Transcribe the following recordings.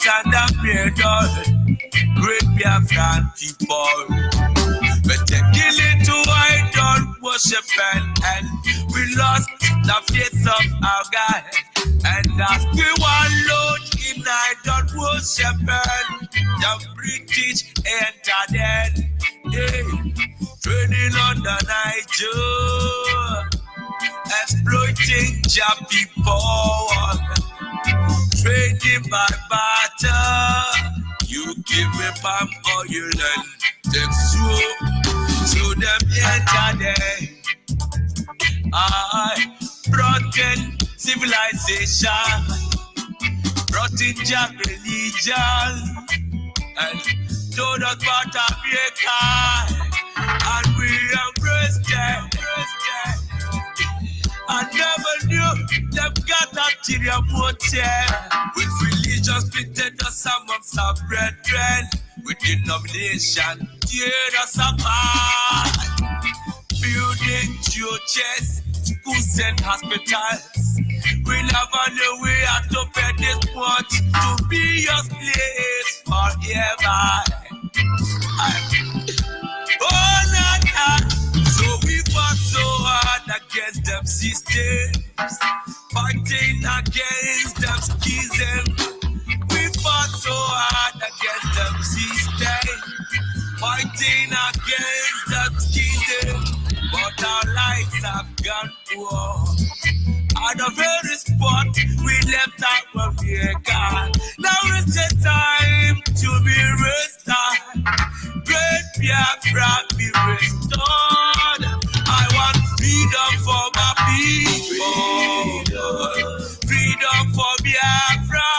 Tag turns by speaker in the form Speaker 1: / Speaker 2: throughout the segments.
Speaker 1: And the middle, great Biafra people. But they kill it to idol worship and we lost the faith of our God. And as we one load in idol worship and the British entered then. Training on the Niger, exploiting Jah people. Trading by barter, you give me palm oil and take so them enter there. I brought in civilization, brought in Jah religion, and told us about America, and we embraced them. I never knew them got ulterior motive. With religion splitted us amongst our brethren. With denomination tear us apart. Building churches, schools and hospitals. We never knew we had to pay this much to be your place forever. So we fought so hard against them systems, fighting against them schisms. We fought so hard against them systems, fighting against them schisms. But our lives have gone poor. At the very what we left out when we are gone. Now is the time to be restored. Great Biafra be restored. I want freedom for my people. Freedom for Biafra.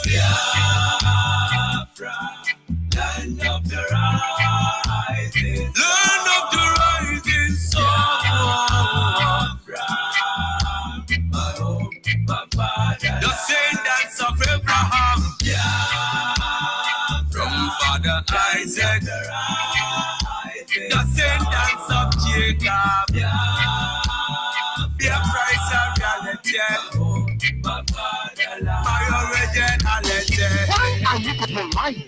Speaker 1: Biafra, land of the rising sun. Land of the rising sun. My home, my father. The descendants of Abraham. From Father Isaac. The descendants of Jacob. Biafra is a reality. My originality.
Speaker 2: Why are you people lying?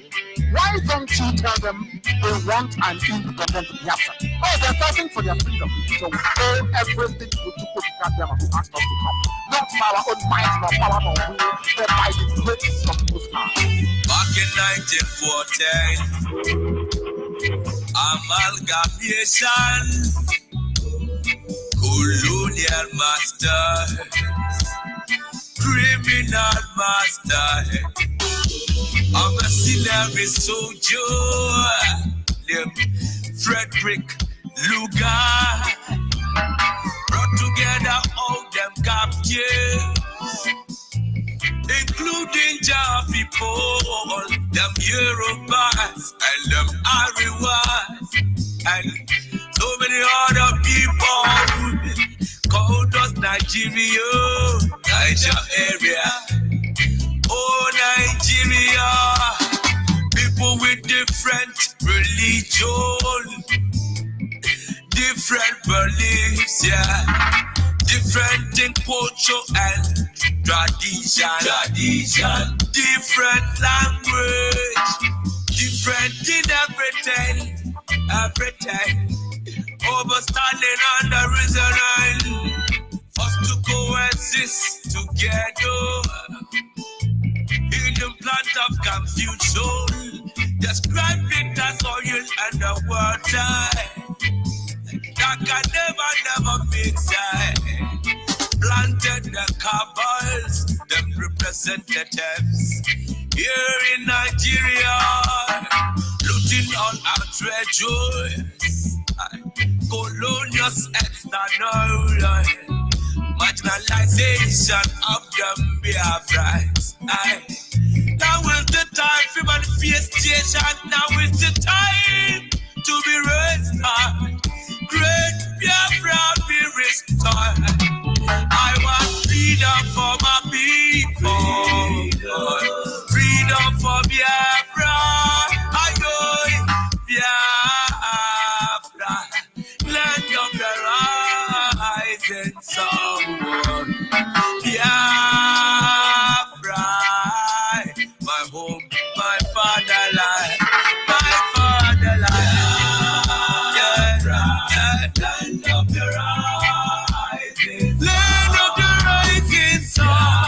Speaker 2: Why don't you tell them they want an independent Biafra? Oh, they're fighting for their freedom. So we owe everything to put them who asked us to come. Not by our own might, nor power, nor will, but by the grace of Most High.
Speaker 1: Back in 1914, amalgamation, colonial masters, criminal masters. I'm a mercenary soldier, named Frederick Lugar, brought together all them captives, including Jah people, them Yorubas and them Ariwas, and so many other people called us Nigeria, Niger area. Oh, Nigeria, people with different religion, different beliefs, yeah, different in culture and tradition, different language, different in everything, overstanding on the reason us to coexist together. In the plant of confusion, describe it as oil and the water that can never mix. Planted the cabals, them representatives here in Nigeria, looting all our treasures, colonial external marginalization of them Biafrans. Now is the time for manifestation. Now is the time to be restored. Great Biafra be restored. I want freedom for my people. Freedom for Biafra. Biafra, land of the rising sun. Biafra, my home, my fatherland, my fatherland. Land of the rising, land of the rising sun.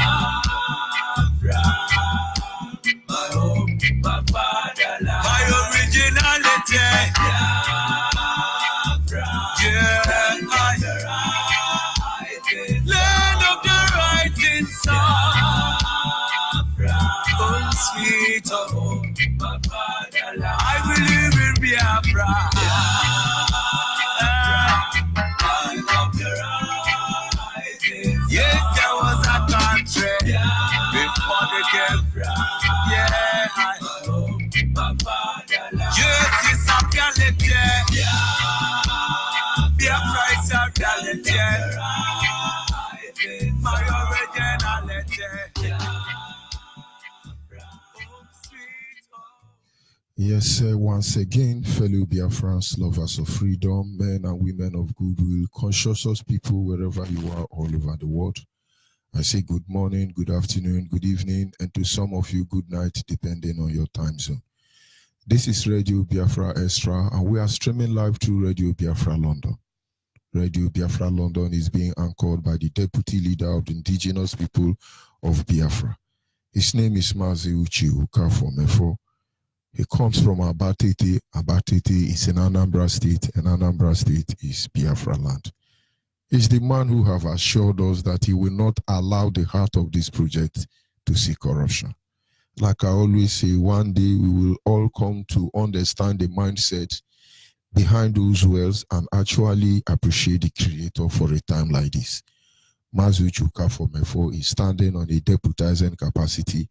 Speaker 1: My home, my fatherland, my originality. Land of the rising sun. Sweet home, my fatherland. I believe in Biafra. Land of the rising. Yes, there was a country before the game. Yeah, my fatherland. Yes, it's a reality. Biafra is a reality. My originality.
Speaker 3: Yes, sir. Once again, fellow Biafrans, lovers of freedom, men and women of goodwill, conscious people wherever you are all over the world. I say good morning, good afternoon, good evening, and to some of you, good night, depending on your time zone. This is Radio Biafra Extra, and we are streaming live through Radio Biafra London. Radio Biafra London is being anchored by the Deputy Leader of the Indigenous People of Biafra. His name is Mazi Uchi from Efo. He comes from Abatete. Abatete is in Anambra State, and Anambra State is Biafra land. Is the man who have assured us that he will not allow the heart of this project to see corruption. Like I always say, one day we will all come to understand the mindset behind those words and actually appreciate the Creator for a time like this. Mazu Chuka for Mefo is standing on a deputizing capacity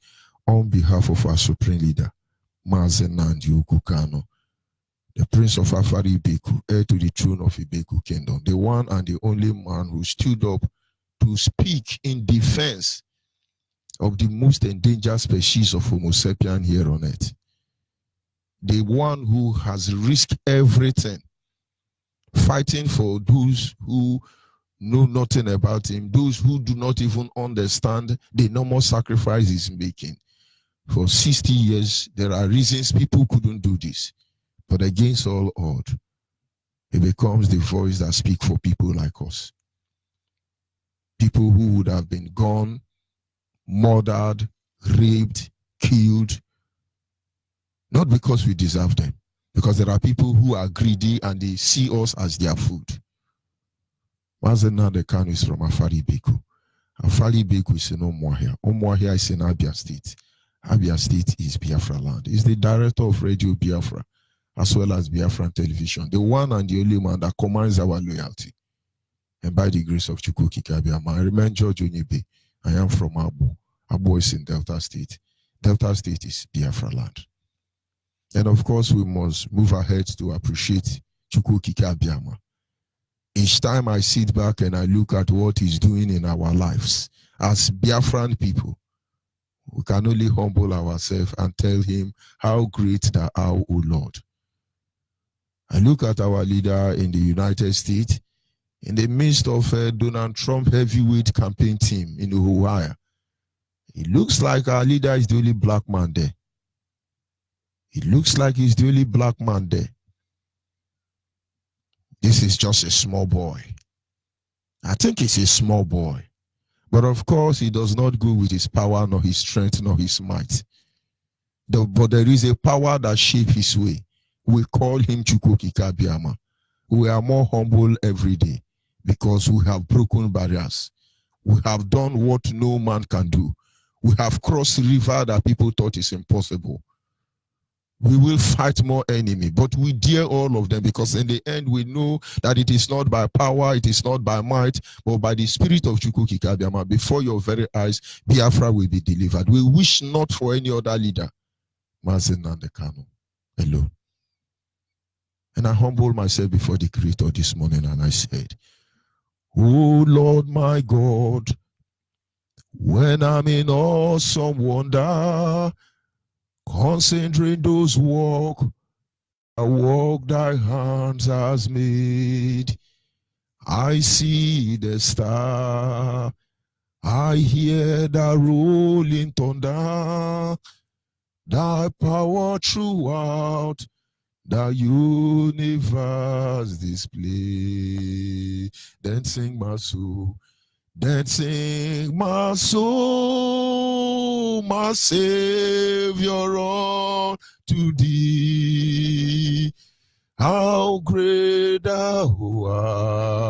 Speaker 3: on behalf of our Supreme Leader, Mazen Nandi Ukukano, the Prince of Afari Ibeku, heir to the throne of Ibeku Kingdom, the one and the only man who stood up to speak in defense of the most endangered species of Homo sapien here on earth. The one who has risked everything, fighting for those who know nothing about him, those who do not even understand the normal sacrifice he's making. For 60 years, there are reasons people couldn't do this. But against all odds, he becomes the voice that speaks for people like us. People who would have been gone, murdered, raped, killed, not because we deserve them, because there are people who are greedy and they see us as their food. Mazena Dekanu is from Afari Beku. Afari Beku is in Omuahia. Omuahia is in Abia State. Abia State is Biafra land. He's the director of Radio Biafra, as well as Biafran Television, the one and the only man that commands our loyalty. And by the grace of Chukwu Kikabiama, I remain George Onyibe. I am from Abo. Abo is in Delta State. Delta State is Biafra land. And of course, we must move ahead to appreciate Chukwu Kikabiama. Each time I sit back and I look at what he's doing in our lives, as Biafran people, we can only humble ourselves and tell him how great thou art, O Lord. I look at our leader in the United States, in the midst of Donald Trump heavyweight campaign team in Ohio. It looks like our leader is the only black man there. It looks like he's the only black man there. This is just a small boy. I think it's a small boy. But of course, he does not go with his power, nor his strength, nor his might. But there is a power that shapes his way. We call him Chukwu Kikabiama. We are more humble every day because we have broken barriers. We have done what no man can do. We have crossed river that people thought is impossible. We will fight more enemy, but we dare all of them because in the end we know that it is not by power, it is not by might, but by the spirit of Chukwu Kikabiama. Before your very eyes, Biafra will be delivered. We wish not for any other leader. Mazen Nandekano alone. And I humble myself before the Creator this morning and I said, Oh Lord my God, when I'm in awesome wonder, considering those work thy hands has made, I see the star, I hear the rolling thunder, thy power throughout the universe display. Then sing my soul, then sing my soul, my Savior unto thee. How great thou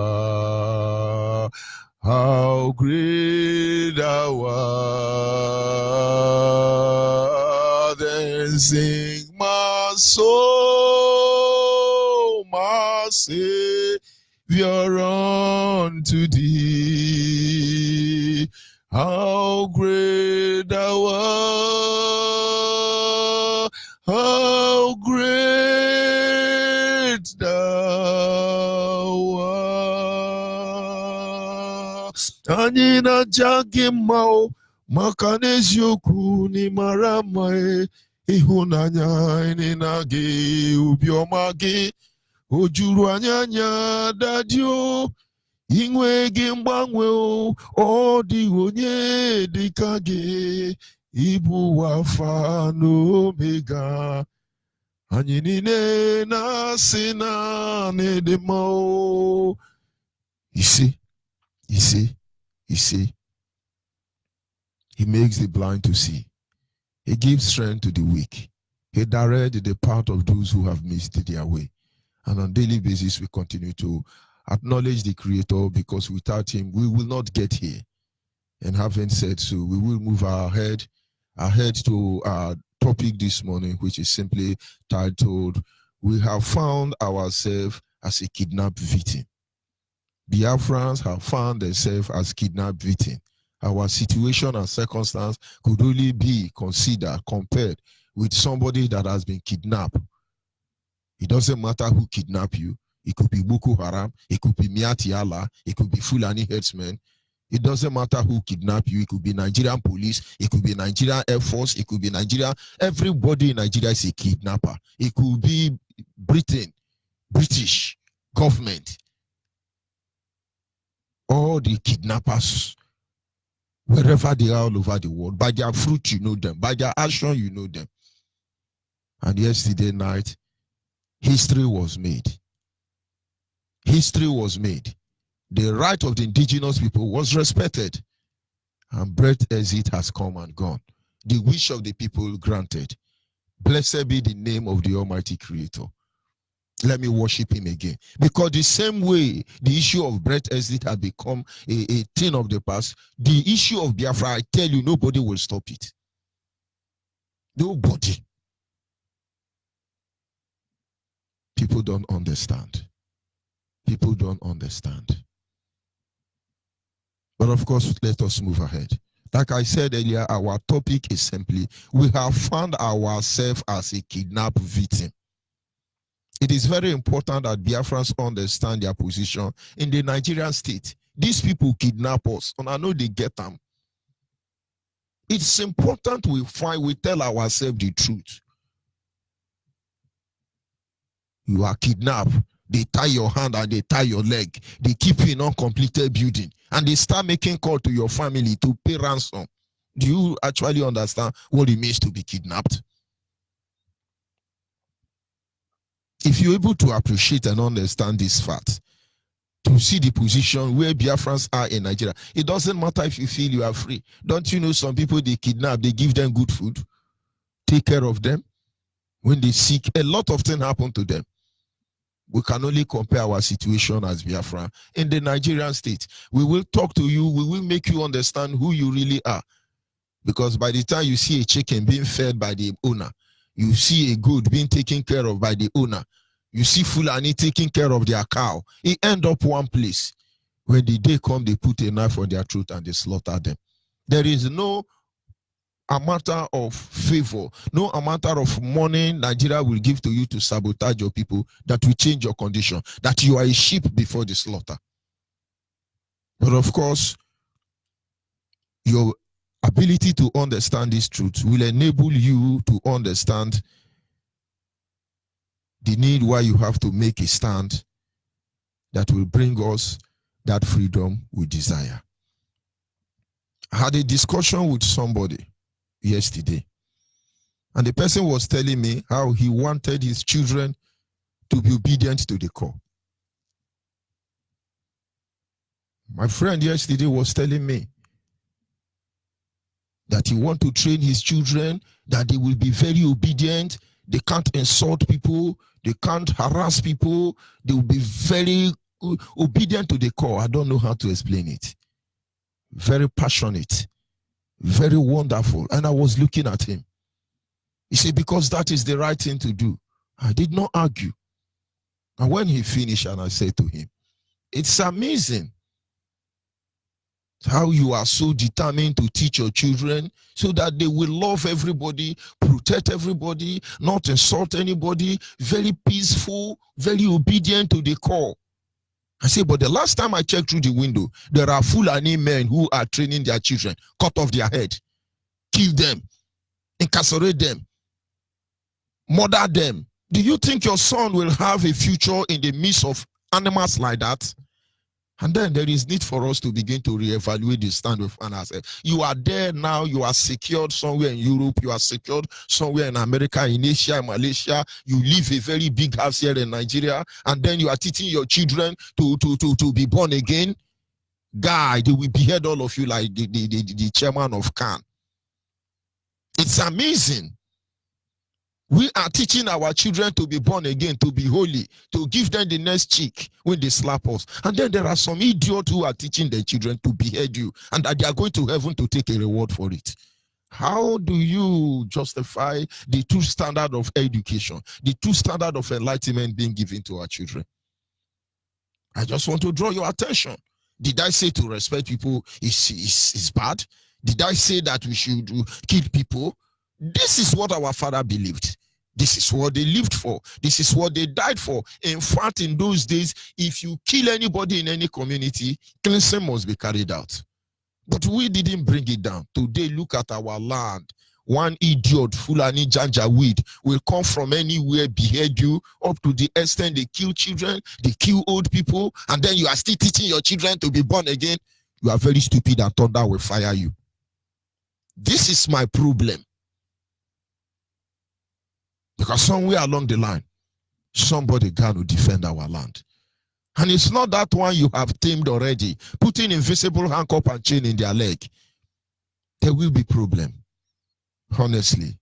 Speaker 3: art, how great thou art. Then sing my soul, my Savior unto thee. How great thou art, how great thou art. Anyị na-aja gị mma o, maka n'eziokwu n'ịmara mma ịhụnanya anyị na gị, obiọma gị o juru anya dadi o, inwe gị mgbanwe o, ọ dịghị onye dịka gị, ịbụ Alfa na Omega, anyị niile na-asị na n'ịdị mma o. You see, he makes the blind to see. He gives strength to the weak. He directs the path of those who have missed their way. And on a daily basis, we continue to acknowledge the Creator, because without Him, we will not get here. And having said so, we will move ahead to our topic this morning, which is simply titled, "We have found ourselves as a kidnapped victim." Biafrans have found themselves as kidnapped victims. Our situation and circumstance could only be considered, compared with somebody that has been kidnapped. It doesn't matter who kidnapped you. It could be Boko Haram, it could be Miati Allah, it could be Fulani herdsmen. It doesn't matter who kidnapped you. It could be Nigerian police, it could be Nigerian Air Force, it could be Nigeria. Everybody in Nigeria is a kidnapper. It could be Britain, British government. All the kidnappers, wherever they are all over the world, by their fruit you know them, by their action you know them. And yesterday night, history was made. History was made. The right of the indigenous people was respected. And breath exit has come and gone. The wish of the people granted. Blessed be the name of the Almighty Creator. Let me worship Him again. Because the same way the issue of breath exit had become a thing of the past, the issue of Biafra, I tell you, nobody will stop it. Nobody. People don't understand. People don't understand. But of course, let us move ahead. Like I said earlier, our topic is simply, we have found ourselves as a kidnapped victim. It is very important that Biafrans understand their position in the Nigerian state. These people kidnap us, and I know they get them. It's important we tell ourselves the truth. You are kidnapped. They tie your hand and they tie your leg. They keep you in uncompleted building. And they start making call to your family to pay ransom. Do you actually understand what it means to be kidnapped? If you're able to appreciate and understand this fact, to see the position where Biafrans are in Nigeria, it doesn't matter if you feel you are free. Don't you know some people they kidnap, they give them good food, take care of them. When they sick, a lot of things happen to them. We can only compare our situation as Biafra in the Nigerian state. We will talk to you, we will make you understand who you really are. Because by the time you see a chicken being fed by the owner, you see a goat being taken care of by the owner, you see Fulani taking care of their cow, it end up one place. When the day come, they put a knife on their throat and they slaughter them. There is no a matter of favor, no a matter of money Nigeria will give to you to sabotage your people that will change your condition, that you are a sheep before the slaughter. But of course, your ability to understand this truth will enable you to understand the need why you have to make a stand that will bring us that freedom we desire. I had a discussion with somebody yesterday, and the person was telling me how he wanted his children to be obedient to the call. My friend yesterday was telling me that he wants to train his children that they will be very obedient. They can't insult people, they can't harass people, they will be very obedient to the call. I don't know how to explain it. Very passionate, very wonderful. And I was looking at him. He said, because that is the right thing to do. I did not argue. And when he finished, and I said to him, it's amazing how you are so determined to teach your children so that they will love everybody, protect everybody, not insult anybody, very peaceful, very obedient to the call. I say, but the last time I checked through the window, there are Fulani men who are training their children, cut off their head, kill them, incarcerate them, murder them. Do you think your son will have a future in the midst of animals like that? And then there is need for us to begin to reevaluate the stand of ourselves. You are there now, you are secured somewhere in Europe, you are secured somewhere in America, in Asia, in Malaysia, you live a very big house here in Nigeria, and then you are teaching your children to be born again. Guy, they will behead all of you like the chairman of Khan. It's amazing. We are teaching our children to be born again, to be holy, to give them the next cheek when they slap us. And then there are some idiots who are teaching their children to behead you and that they are going to heaven to take a reward for it. How do you justify the true standard of education, the true standard of enlightenment being given to our children? I just want to draw your attention. Did I say to respect people is bad? Did I say that we should kill people? This is what our father believed. This is what they lived for. This is what they died for. In fact, in those days, if you kill anybody in any community, cleansing must be carried out. But we didn't bring it down. Today, look at our land. One idiot, Fulani Janjaweed, will come from anywhere, behead you, up to the extent they kill children, they kill old people, and then you are still teaching your children to be born again. You are very stupid and thunder will fire you. This is my problem. Because somewhere along the line, somebody can defend our land. And it's not that one you have tamed already, putting invisible handcuff and chain in their leg. There will be problem. Honestly,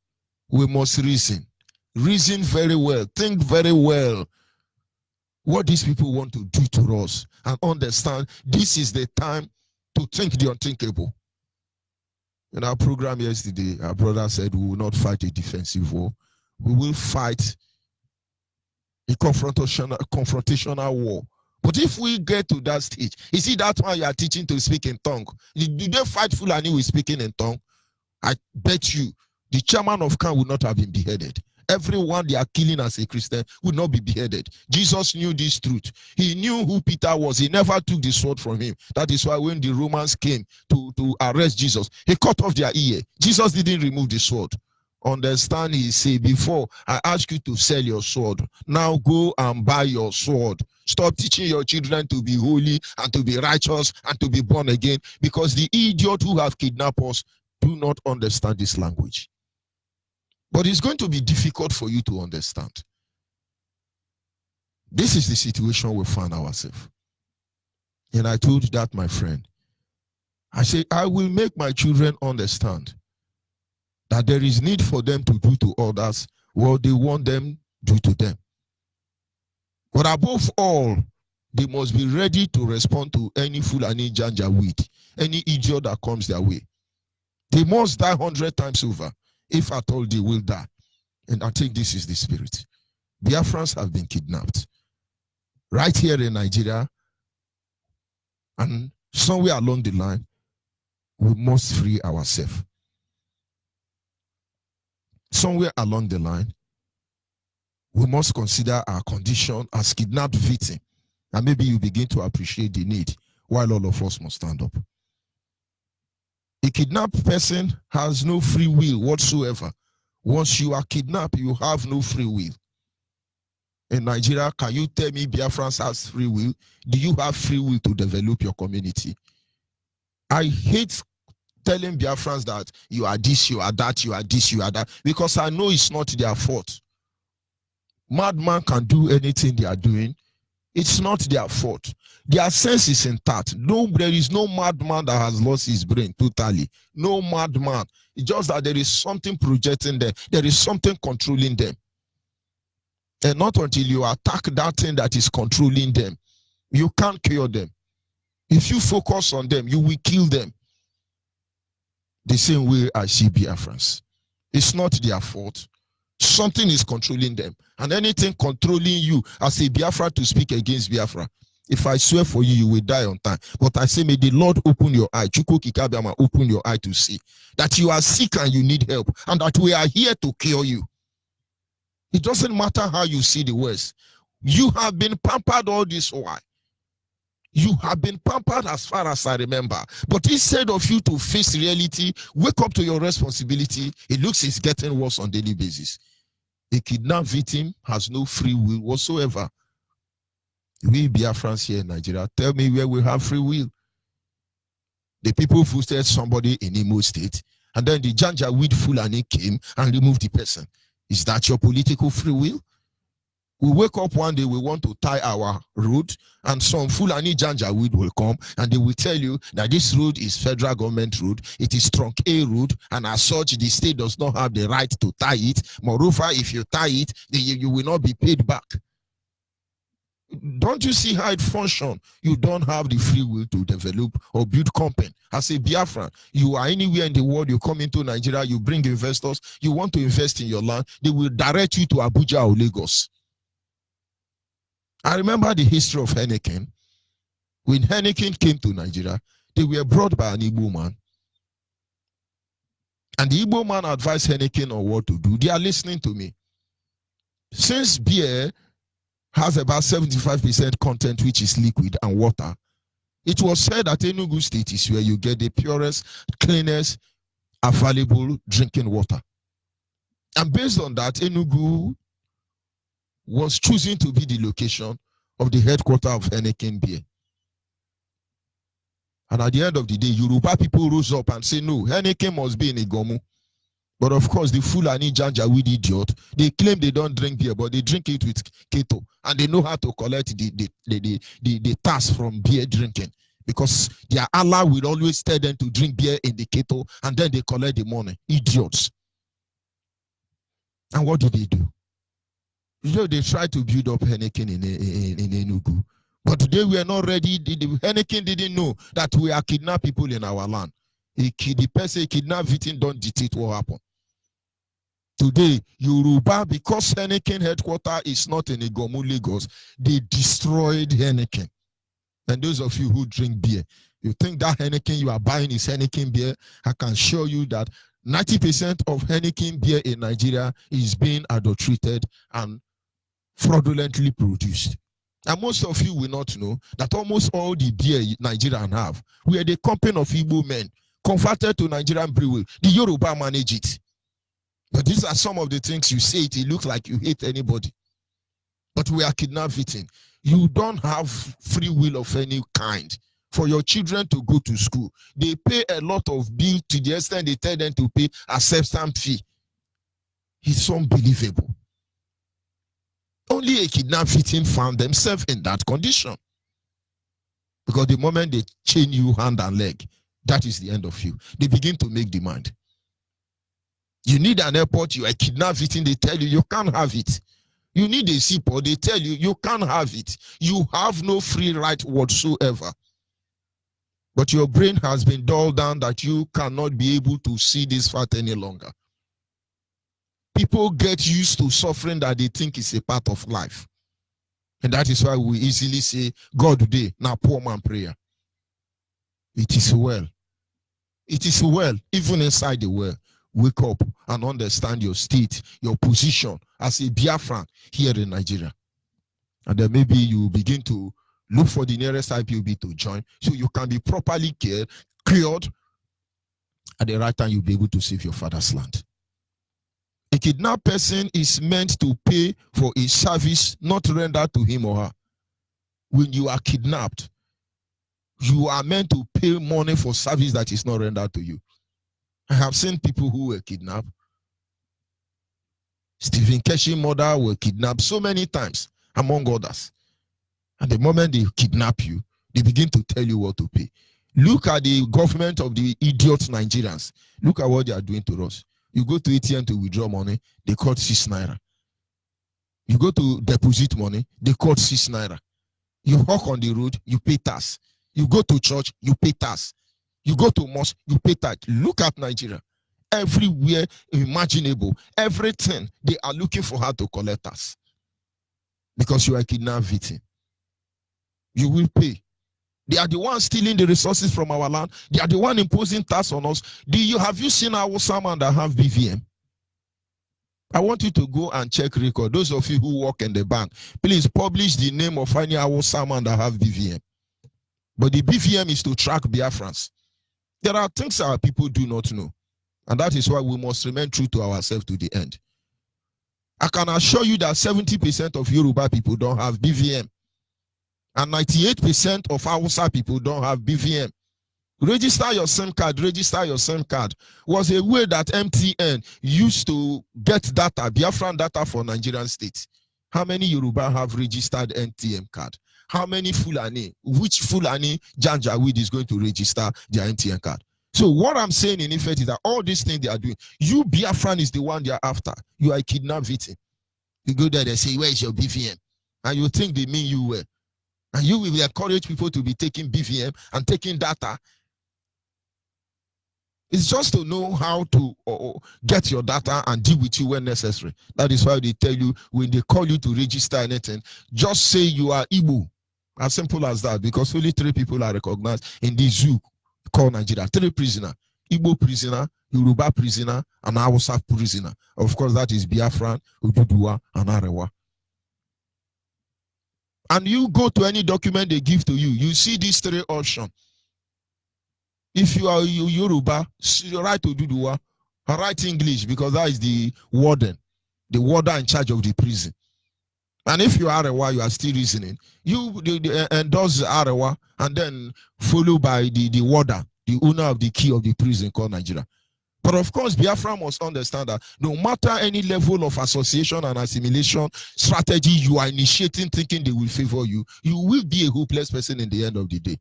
Speaker 3: we must reason. Reason very well. Think very well what these people want to do to us and understand this is the time to think the unthinkable. In our program yesterday, our brother said we will not fight a defensive war. We will fight a confrontational war. But if we get to that stage, you see that one you are teaching to speak in tongue. Do they fight Fulani with speaking in tongue? I bet you the chairman of Khan would not have been beheaded. Everyone they are killing as a Christian would not be beheaded. Jesus knew this truth. He knew who Peter was. He never took the sword from him. That is why when the Romans came to arrest Jesus, he cut off their ear. Jesus didn't remove the sword. Understand, he said, before I ask you to sell your sword, now go and buy your sword. Stop teaching your children to be holy and to be righteous and to be born again, because the idiot who have kidnapped us do not understand this language. But it's going to be difficult for you to understand. This is the situation we find ourselves. And I told that, my friend, I say, I will make my children understand that there is need for them to do to others what they want them to do to them. But above all, they must be ready to respond to any Fulani Janjaweed, any idiot that comes their way. They must die 100 times over, if at all they will die. And I think this is the spirit. Biafrans have been kidnapped. Right here in Nigeria, and somewhere along the line, we must free ourselves. Somewhere along the line, we must consider our condition as kidnapped victim. And maybe you begin to appreciate the need while all of us must stand up. A kidnapped person has no free will whatsoever. Once you are kidnapped, you have no free will. In Nigeria, can you tell me Biafrans has free will? Do you have free will to develop your community? I hate telling Biafrans that you are this, you are that, you are this, you are that, because I know it's not their fault. Madman can do anything they are doing. It's not their fault. Their sense is intact. No, there is no madman that has lost his brain totally. No madman. It's just that there is something projecting them. There is something controlling them. And not until you attack that thing that is controlling them, you can't cure them. If you focus on them, you will kill them. The same way I see Biafrans. It's not their fault. Something is controlling them. And anything controlling you as a Biafra to speak against Biafra, if I swear for you, you will die on time. But I say, may the Lord open your eye. Chukwu Kikabiama, open your eye to see that you are sick and you need help, and that we are here to cure you. It doesn't matter how you see the West. You have been pampered all this while. You have been pampered as far as I remember. But instead of you to face reality, wake up to your responsibility, it looks it's getting worse on a daily basis. A kidnapped victim has no free will whatsoever. We Biafrans here in Nigeria, tell me where we have free will. The people voted somebody in Imo State, and then the Janjaweed Fulani came and removed the person. Is that your political free will? We wake up one day, we want to tie our road, and some Fulani Janjaweed will come and they will tell you that this road is federal government road, it is trunk A road, and as such, the state does not have the right to tie it. Moreover, if you tie it, you will not be paid back. Don't you see how it functions? You don't have the free will to develop or build company. As a Biafran, you are anywhere in the world, you come into Nigeria, you bring investors, you want to invest in your land, they will direct you to Abuja or Lagos. I remember the history of Henneken. When Henneken came to Nigeria, they were brought by an Igbo man. And the Igbo man advised Henneken on what to do. They are listening to me. Since beer has about 75% content, which is liquid and water, it was said that Enugu State is where you get the purest, cleanest, available drinking water. And based on that, Enugu was choosing to be the location of the headquarters of Henneken beer. And at the end of the day, Yoruba people rose up and say, no, Henneken must be in Igomu. But of course, the Fulani Janjaweed idiot, they claim they don't drink beer, but they drink it with keto. And they know how to collect the tax from beer drinking. Because their Allah will always tell them to drink beer in the keto, and then they collect the money. Idiots. And what do? You know, they tried to build up Henneken in Enugu. But they were not ready. The Henneken didn't know that we are kidnapping people in our land. The person kidnapped victim don't dictate what happened. Today, Yoruba, because Henneken headquarters is not in Igomu, Lagos, they destroyed Henneken. And those of you who drink beer, you think that Henneken you are buying is Henneken beer, I can show you that 90% of Henneken beer in Nigeria is being adulterated and fraudulently produced. And most of you will not know that almost all the beer Nigerians have, we are the company of Igbo men converted to Nigerian brewery. The Yoruba manage it. But these are some of the things you say it looks like you hate anybody. But we are kidnapping. You don't have free will of any kind for your children to go to school. They pay a lot of bills to the extent they tell them to pay a substance fee. It's unbelievable. Only a kidnapped victim found themselves in that condition. Because the moment they chain you hand and leg, that is the end of you. They begin to make demand. You need an airport, you are kidnapped victim, they tell you can't have it. You need a seaport, they tell you can't have it. You have no free right whatsoever. But your brain has been dulled down that you cannot be able to see this fact any longer. People get used to suffering that they think is a part of life. And that is why we easily say, God today, now poor man prayer. It is well. It is well, even inside the well. Wake up and understand your state, your position as a Biafran here in Nigeria. And then maybe you begin to look for the nearest IPOB to join so you can be properly cured. At the right time, you'll be able to save your father's land. A kidnapped person is meant to pay for a service not rendered to him or her. When you are kidnapped, you are meant to pay money for service that is not rendered to you. I have seen people who were kidnapped. Stephen Keshi's mother were kidnapped so many times, among others. And the moment they kidnap you, they begin to tell you what to pay. Look at the government of the idiot Nigerians. Look at what they are doing to us. You go to ATM to withdraw money, they cut 6 naira. You go to deposit money, they cut 6 naira. You walk on the road, you pay tax. You go to church, you pay tax. You go to mosque, you pay tax. Look at Nigeria. Everywhere imaginable, everything, they are looking for how to collect tax. Because you are a kidnapped victim. You will pay. They are the ones stealing the resources from our land. They are the ones imposing tax on us. Have you seen our salmon that have BVM? I want you to go and check record. Those of you who work in the bank, please publish the name of any our salmon that have BVM. But the BVM is to track Biafrans. There are things our people do not know. And that is why we must remain true to ourselves to the end. I can assure you that 70% of Yoruba people don't have BVM. And 98% of Hausa people don't have BVM. Register your SIM card, was a way that MTN used to get data, Biafran data for Nigerian states. How many Yoruba have registered NTM card? How many Fulani? Which Fulani Janjaweed is going to register their NTM card? So what I'm saying in effect is that all these things they are doing, you Biafran is the one they are after. You are a kidnapped victim. You go there, they say, where is your BVM? And you think they mean you well. And you will encourage people to be taking BVM and taking data. It's just to know how to get your data and deal with you when necessary. That is why they tell you, when they call you to register anything, just say you are Igbo. As simple as that, because only 3 people are recognized in this zoo called Nigeria. 3 prisoners. Igbo prisoner, Yoruba prisoner, and Hausa prisoner. Of course, that is Biafran, Oduduwa, and Arewa. And you go to any document they give to you, you see these 3 options. If you are Yoruba, write Oduduwa, write English, because that is the warden in charge of the prison. And if you are Arewa, you are still reasoning. You endorse Arewa and then followed by the warden, the owner of the key of the prison called Nigeria. But of course, Biafra must understand that no matter any level of association and assimilation strategy you are initiating, thinking they will favor you, you will be a hopeless person in the end of the day.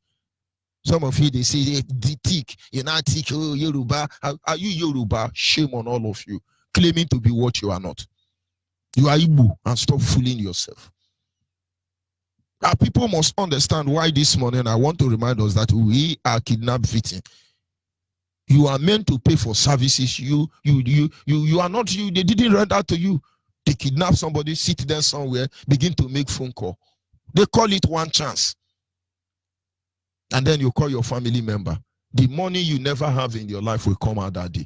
Speaker 3: Some of you, they say, the tick, you're not tick, oh, Yoruba. Are you Yoruba? Shame on all of you, claiming to be what you are not. You are Igbo, and stop fooling yourself. Our people must understand why this morning I want to remind us that we are kidnapped victims. You are meant to pay for services. You are not you. They didn't render to you. They kidnap somebody, sit there somewhere, begin to make phone call. They call it one chance. And then you call your family member. The money you never have in your life will come out that day.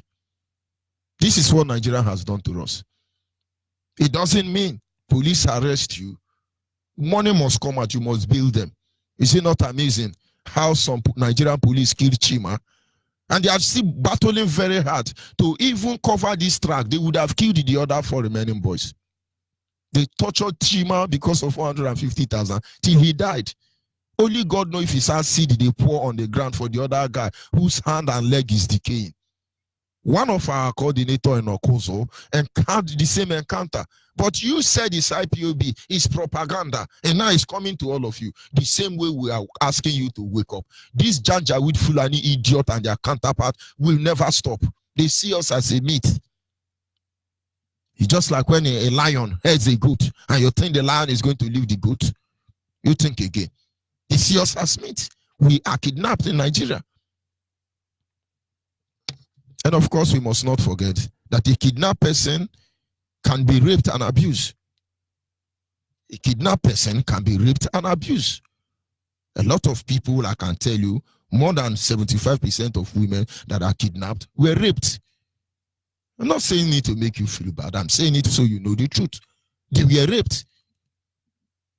Speaker 3: This is what Nigeria has done to us. It doesn't mean police arrest you. Money must come out. You must bill them. Is it not amazing how some Nigerian police killed Chima? And they are still battling very hard to even cover this track. They would have killed the other 4 remaining boys. They tortured Chima because of 450,000 till he died. Only God knows if he saw seed they pour on the ground for the other guy whose hand and leg is decaying. One of our coordinator in Okozo encountered the same encounter. But you said it's IPOB, it's propaganda, and now it's coming to all of you. The same way we are asking you to wake up. This Janjaweed Fulani idiot and their counterpart will never stop. They see us as a meat. It's just like when a lion heads a goat, and you think the lion is going to leave the goat. You think again. They see us as meat. We are kidnapped in Nigeria. And of course, we must not forget that a kidnapped person can be raped and abused. A kidnapped person can be raped and abused. A lot of people, I can tell you, more than 75% of women that are kidnapped were raped. I'm not saying it to make you feel bad. I'm saying it so you know the truth. They were raped.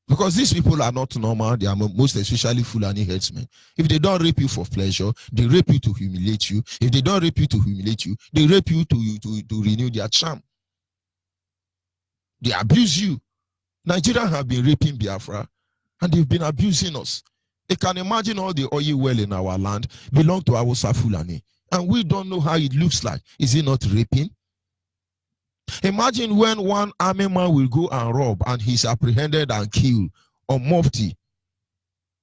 Speaker 3: Because these people are not normal. They are most especially Fulani headsmen. If they don't rape you for pleasure, they rape you to humiliate you. If they don't rape you to humiliate you, they rape you to renew their charm. They abuse you. Nigerians have been raping Biafra, and they've been abusing us. They can imagine all the oil well in our land belong to Hausa Fulani, and we don't know how it looks like. Is it not raping? Imagine when one army man will go and rob, and he's apprehended and killed on Mufti,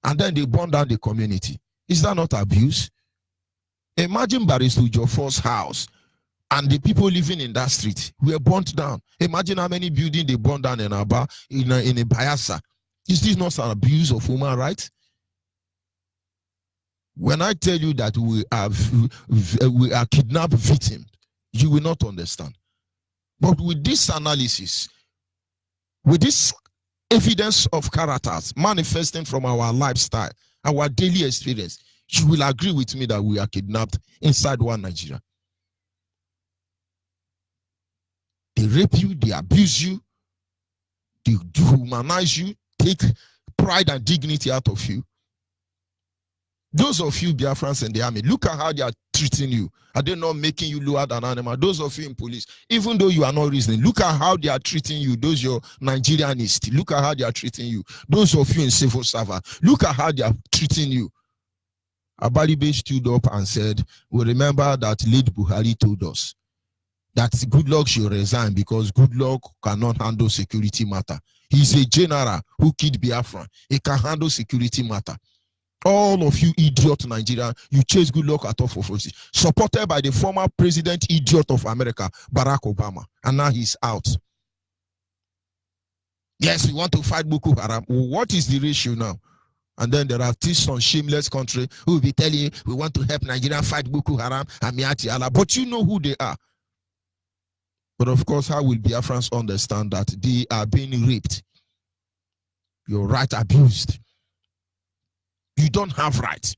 Speaker 3: and then they burn down the community. Is that not abuse? Imagine Barrister Jofor's house, and the people living in that street were burnt down. Imagine how many buildings they burned down in Aba, in a Bayelsa. Is this not an abuse of human rights? When I tell you that we are kidnapped victims, you will not understand. But with this analysis, with this evidence of characters manifesting from our lifestyle, our daily experience, you will agree with me that we are kidnapped inside one Nigeria. They rape you, they abuse you, they dehumanize you, take pride and dignity out of you. Those of you Biafrans in the army, look at how they are treating you. Are they not making you lower than animal? Those of you in police, even though you are not reasoning, look at how they are treating you. Those your Nigerianists, look at how they are treating you. Those of you in civil servant, look at how they are treating you. Abaribe stood up and said, we remember that late Buhari told us that Goodluck should resign because Goodluck cannot handle security matter. He's a general who killed Biafra. He can handle security matter. All of you idiot Nigeria, you chase good luck at all for forces. Supported by the former president idiot of America, Barack Obama. And now he's out. Yes, we want to fight Boko Haram. What is the ratio now? And then there are these some shameless country who will be telling you, we want to help Nigeria fight Boko Haram and Miati Allah. But you know who they are. But of course, how will Biafrans understand that they are being raped? Your right abused. You don't have rights.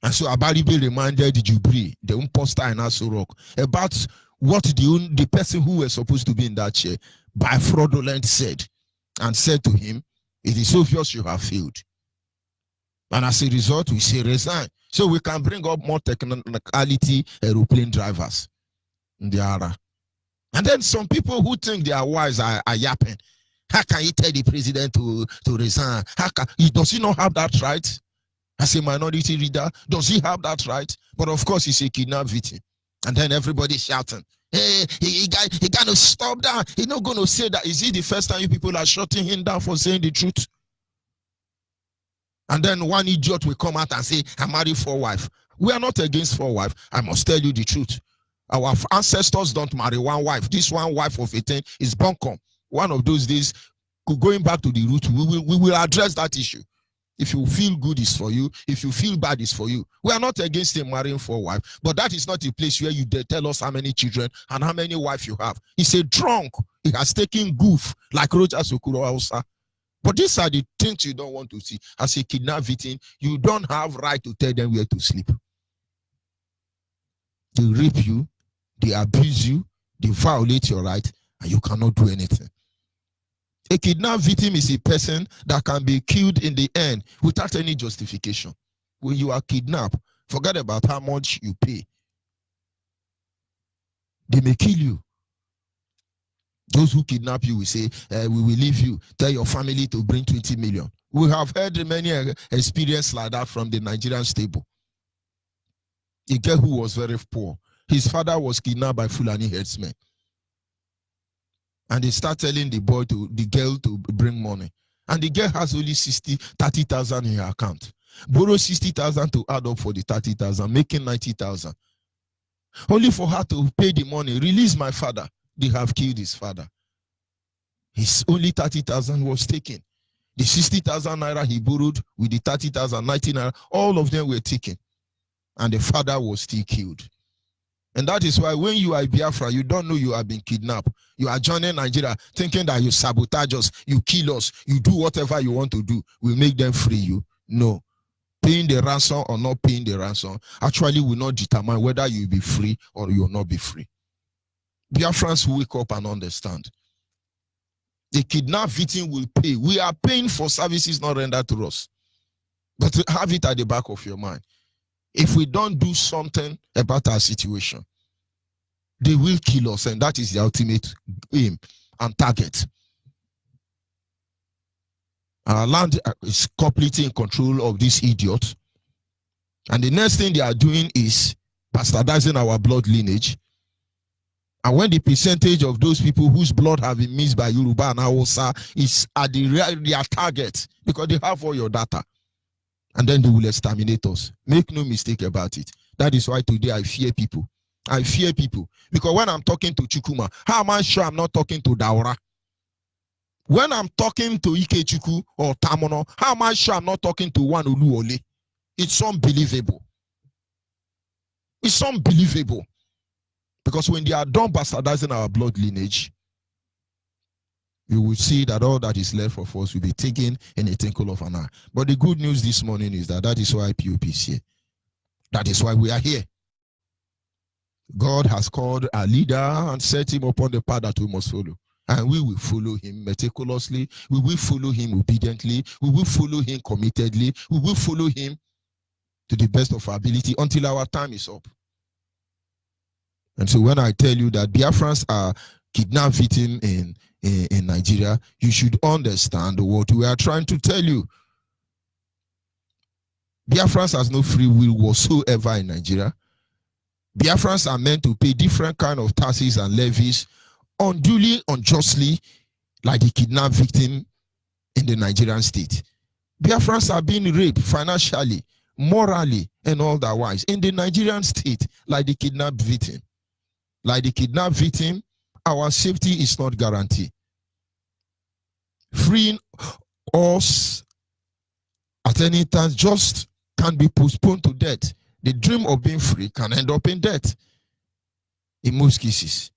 Speaker 3: And so Abaribe reminded Jubri, the imposter in Aso Rock, about what the person who was supposed to be in that chair by fraudulent said, and said to him, it is obvious you have failed. And as a result, we say resign. So we can bring up more technicality aeroplane drivers in the era. And then some people who think they are wise are yapping. How can you tell the president to resign? Does he not have that right? As a minority leader, does he have that right? But of course, he's a kidnapped victim. And then everybody shouting, hey, he gonna stop that. He's not gonna say that. Is it the first time you people are shutting him down for saying the truth? And then one idiot will come out and say, I married 4 wives. We are not against 4 wives. I must tell you the truth. Our ancestors don't marry 1 wife. This 1 wife of 18 is bunkum. One of those days, going back to the root, we will address that issue. If you feel good is for you, if you feel bad is for you. We are not against him marrying 4 wives, but that is not a place where you dare tell us how many children and how many wives you have. He's a drunk. He has taken goof like Roger Sokuro Hausa. But these are the things you don't want to see. As a kidnapped victim, you don't have right to tell them where to sleep. They rape you, they abuse you, they violate your right, and you cannot do anything. A kidnapped victim is a person that can be killed in the end without any justification. When you are kidnapped, forget about how much you pay. They may kill you. Those who kidnap you will say, we will leave you. Tell your family to bring 20 million. We have heard many experiences like that from the Nigerian stable. A girl who was very poor. His father was kidnapped by Fulani herdsmen. And they start telling the girl to bring money. And the girl has only 30,000 in her account. Borrow 60,000 to add up for the 30,000, making 90,000. Only for her to pay the money. Release my father. They have killed his father. His only 30,000 was taken. The 60,000 naira he borrowed with the 30,000, 90 naira, all of them were taken. And the father was still killed. And that is why when you are Biafra, you don't know you have been kidnapped. You are joining Nigeria thinking that you sabotage us, you kill us, you do whatever you want to do. We make them free you. No. Paying the ransom or not paying the ransom actually will not determine whether you will be free or you will not be free. Biafrans wake up and understand. The kidnapped victim will pay. We are paying for services not rendered to us. But have it at the back of your mind. If we don't do something about our situation, they will kill us, and that is the ultimate aim and target. Our land is completely in control of this idiot. And the next thing they are doing is bastardizing our blood lineage. And when the percentage of those people whose blood have been mixed by Yoruba and Hausa is at their target, because they have all your data, and then they will exterminate us. Make no mistake about it. That is why today I fear people. I fear people. Because when I'm talking to Chukuma, how am I sure I'm not talking to Daura? When I'm talking to Ike or Tamono, how am I sure I'm not talking to one Oluole? It's unbelievable. It's unbelievable. Because when they are done bastardizing our blood lineage, you will see that all that is left of us will be taken in a twinkle of an eye. But the good news this morning is that is why POP is here. That is why we are here. God has called a leader and set him upon the path that we must follow. And we will follow him meticulously. We will follow him obediently. We will follow him committedly. We will follow him to the best of our ability until our time is up. And so when I tell you that Biafrans are kidnapped victims in Nigeria, you should understand what we are trying to tell you. Biafrans has no free will whatsoever in Nigeria. Biafrans are meant to pay different kind of taxes and levies unduly, unjustly, like the kidnapped victim in the Nigerian state. Biafrans are being raped financially, morally, and otherwise in the Nigerian state, like the kidnapped victim. Like the kidnapped victim, our safety is not guaranteed. Freeing us at any time just can be postponed to death. The dream of being free can end up in death. In most cases,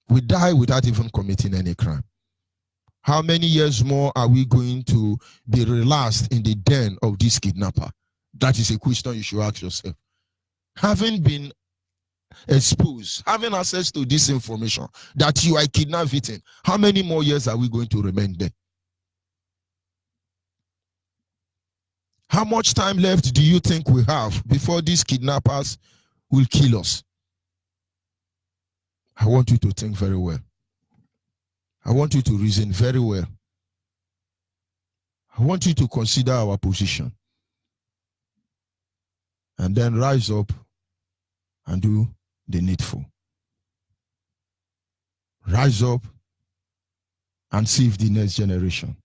Speaker 3: we die without even committing any crime. How many years more are we going to be relaxed in the den of this kidnapper? That is a question you should ask yourself. Having been exposed, having access to this information that you are a kidnapped victim, how many more years are we going to remain there? How much time left do you think we have before these kidnappers will kill us? I want you to think very well. I want you to reason very well. I want you to consider our position. And then rise up and do the needful. Rise up and save the next generation.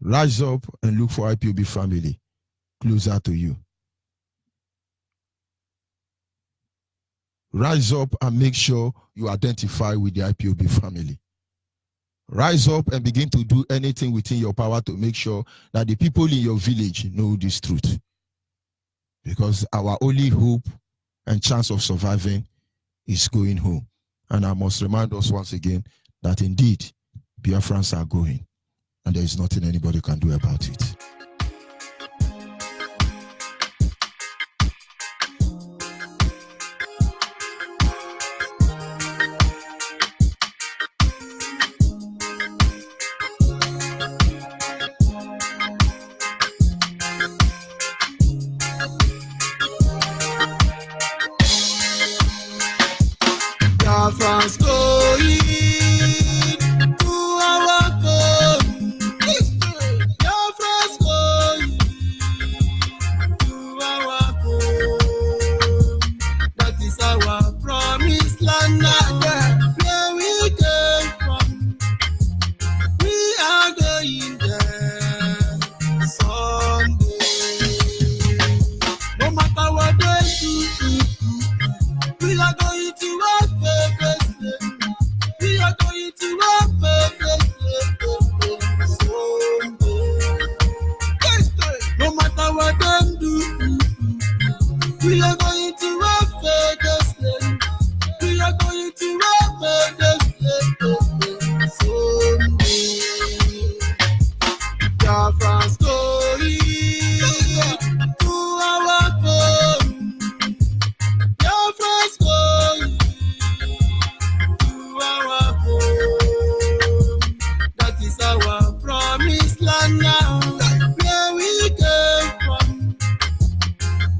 Speaker 3: Rise up and look for IPOB family closer to you. Rise up and make sure you identify with the IPOB family. Rise up and begin to do anything within your power to make sure that the people in your village know this truth. Because our only hope and chance of surviving is going home. And I must remind us once again that indeed Biafrans are going, and there is nothing anybody can do about it.
Speaker 1: Biafrans going to our home. Biafrans going to our home. That is our promised land now. Where we came from, we are going there someday. No matter what they do, we are going to our purpose. We are going to our purpose someday. No matter what they do, we are going to our purpose. We are going to our purpose someday. Biafrans going to our home. Biafrans going to our home. That is our promised land now. Where we came from,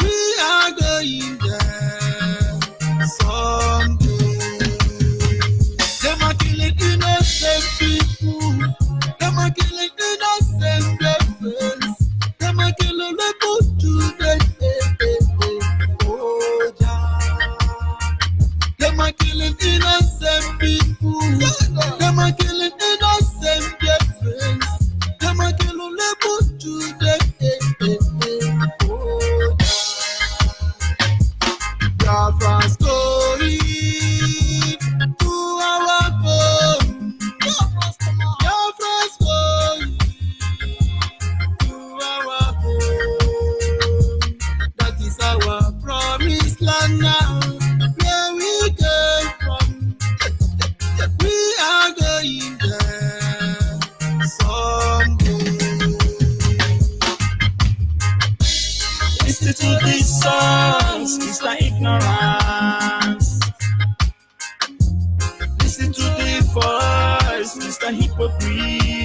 Speaker 1: we are going there someday. Them are killing innocent people. Them are killing innocent girlfriends. Them are killing little children. Oh, yeah. Them are killing innocent people. Them are killing innocent girlfriends. Them are killing little children. Oh, yeah. Biafrans going to our home. Biafrans going to our home. That is our promised land now. Where we came from, we are going there someday. Listen to these songs, Mr. Ignorance. Listen to the voice, Mr. Hypocrite.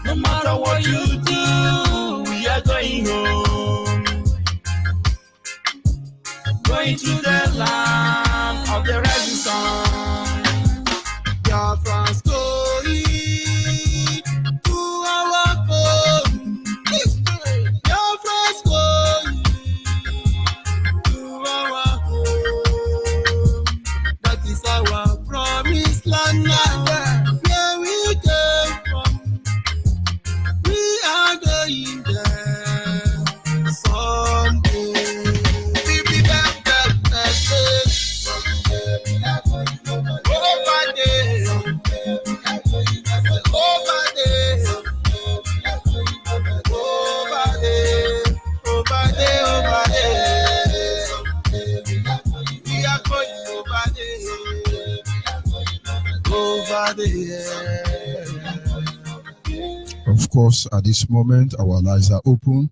Speaker 1: No matter what you do, we are going home. Going to the land of the rising sun. Biafrans going to our home. Biafrans going to our home. That is our promise.
Speaker 3: Of course, at this moment, our lines are open.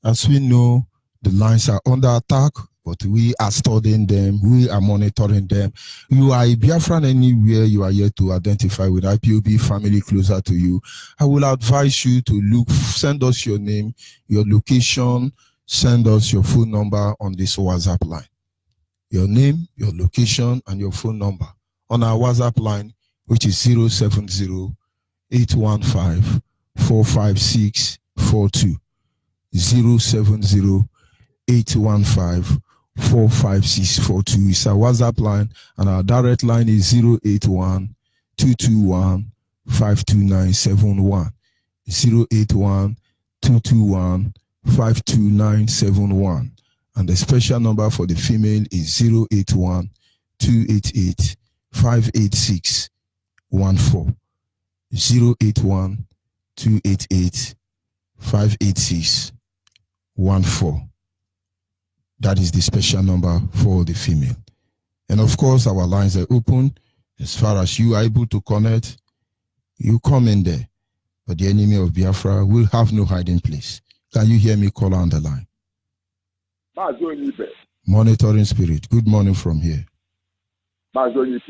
Speaker 3: As we know, the lines are under attack, but we are studying them. We are monitoring them. You are a Biafran anywhere you are here to identify with IPOB family closer to you. I will advise you to look, send us your name, your location, send us your phone number on this WhatsApp line. Your name, your location, and your phone number on our WhatsApp line, which is 070-815-45642. 070-815-45642 is our WhatsApp line, and our direct line is 081-221-52971. 081-221-52971. And the special number for the female is 081-288-58614. 081-288-58614. That is the special number for the female. And of course, our lines are open. As far as you are able to connect, you come in there. But the enemy of Biafra will have no hiding place. Can you hear me, caller on the line?
Speaker 4: Onyibe.
Speaker 3: Monitoring spirit. Good morning from here.
Speaker 4: Onyibe.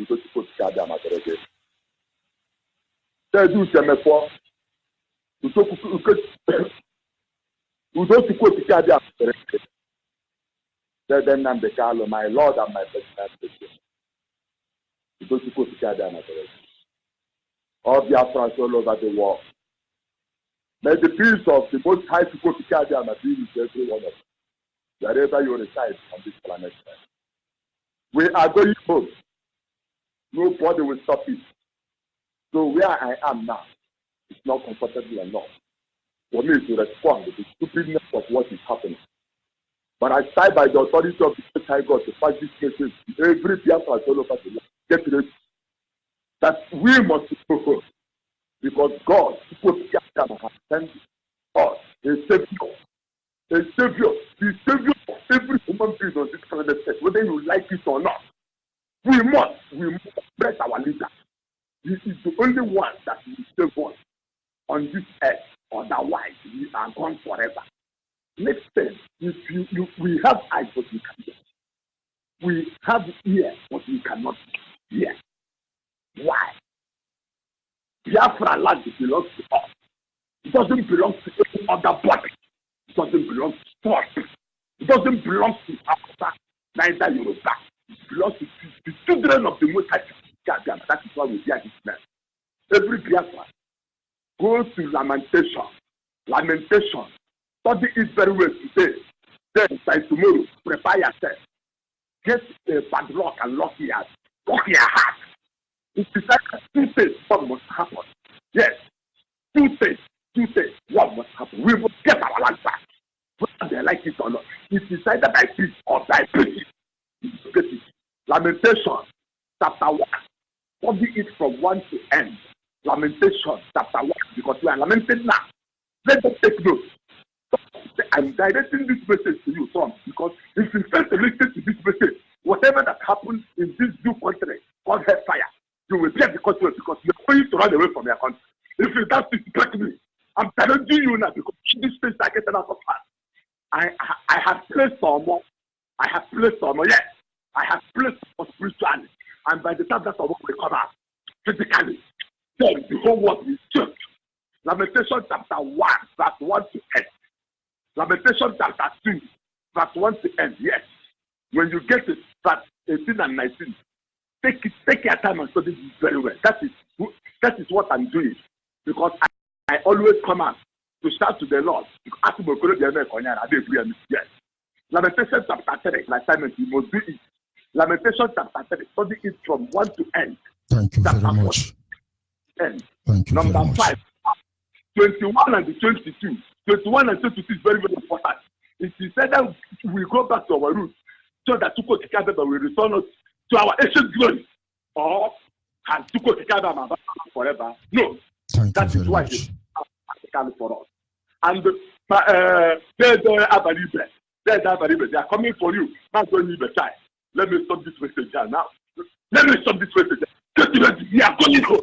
Speaker 4: My Lord and my President. All Biafrans all over the world. May the peace of the Most High to be with every one of us, wherever you reside on this planet. We are going home. Nobody will stop it. So where I am now, it's not comfortable enough for me to respond to the stupidness of what is happening. But I stand by the authority of the Most High God to fight this message to every Biafra all over the world. Get ready. That we must go home. Because God has sent us a Savior. A Savior. The Savior of every human being on this planet, whether you like it or not. We must press our leader. He is the only one that will save us on this earth. Otherwise, we are gone forever. Next time, if we have eyes, but we cannot. We have ears, but we cannot hear. Why? Biafra land belongs to us. It doesn't belong to any other body. It doesn't belong to sports. It doesn't belong to Africa, neither Yoruba. It belongs to the children of the Most High. That is why we hear this man. Every Biafra goes to lamentation. Lamentation. Study it very well today. Then by tomorrow, prepare yourself. Get a padlock and lock your heart. It's like 2 things what must happen. Yes, 2 things. What must happen? We must get our land back. Whether they like it or not. It's decided by peace or by peace. Get it. Lamentation, chapter 1. Study it from 1 to end. Lamentation, chapter 1. Because we are lamenting now. Let us take note. I'm directing this message to you, Tom, because if you fail to listen to this message, whatever that happens in this new country called hellfire, you will get the consequence because you are going to run away from your country. If you don't respect me, I'm challenging you now because this place I get out of hand. I have placed some more. Yes. I have placed for spirituality. And by the time that work will come out physically, then the whole world will change. Lamentation chapter 1, verse 1 to 8. Lamentation chapter 2, verse 1 to end. Yes. When you get it, verse 18 and 19, take your time and study this very well. That is what I'm doing. Because I always come out to shout to the Lord. Yes. Lamentation chapter 3, my assignment, you must do it. Lamentation chapter 3, study it from 1 to end.
Speaker 3: Thank you very much.
Speaker 4: End.
Speaker 3: Thank you
Speaker 4: Number
Speaker 3: very much.
Speaker 4: 5, 21 and 22. 21 and 22 is very, very important. It is said that we go back to our roots so that Tuko Kikabeba will return us to our ancient glory. Or can Tuko Kikabeba forever? No. That is why it's practical for us. And they are coming for you. Let me stop this message now. Let me stop this message. We are going home.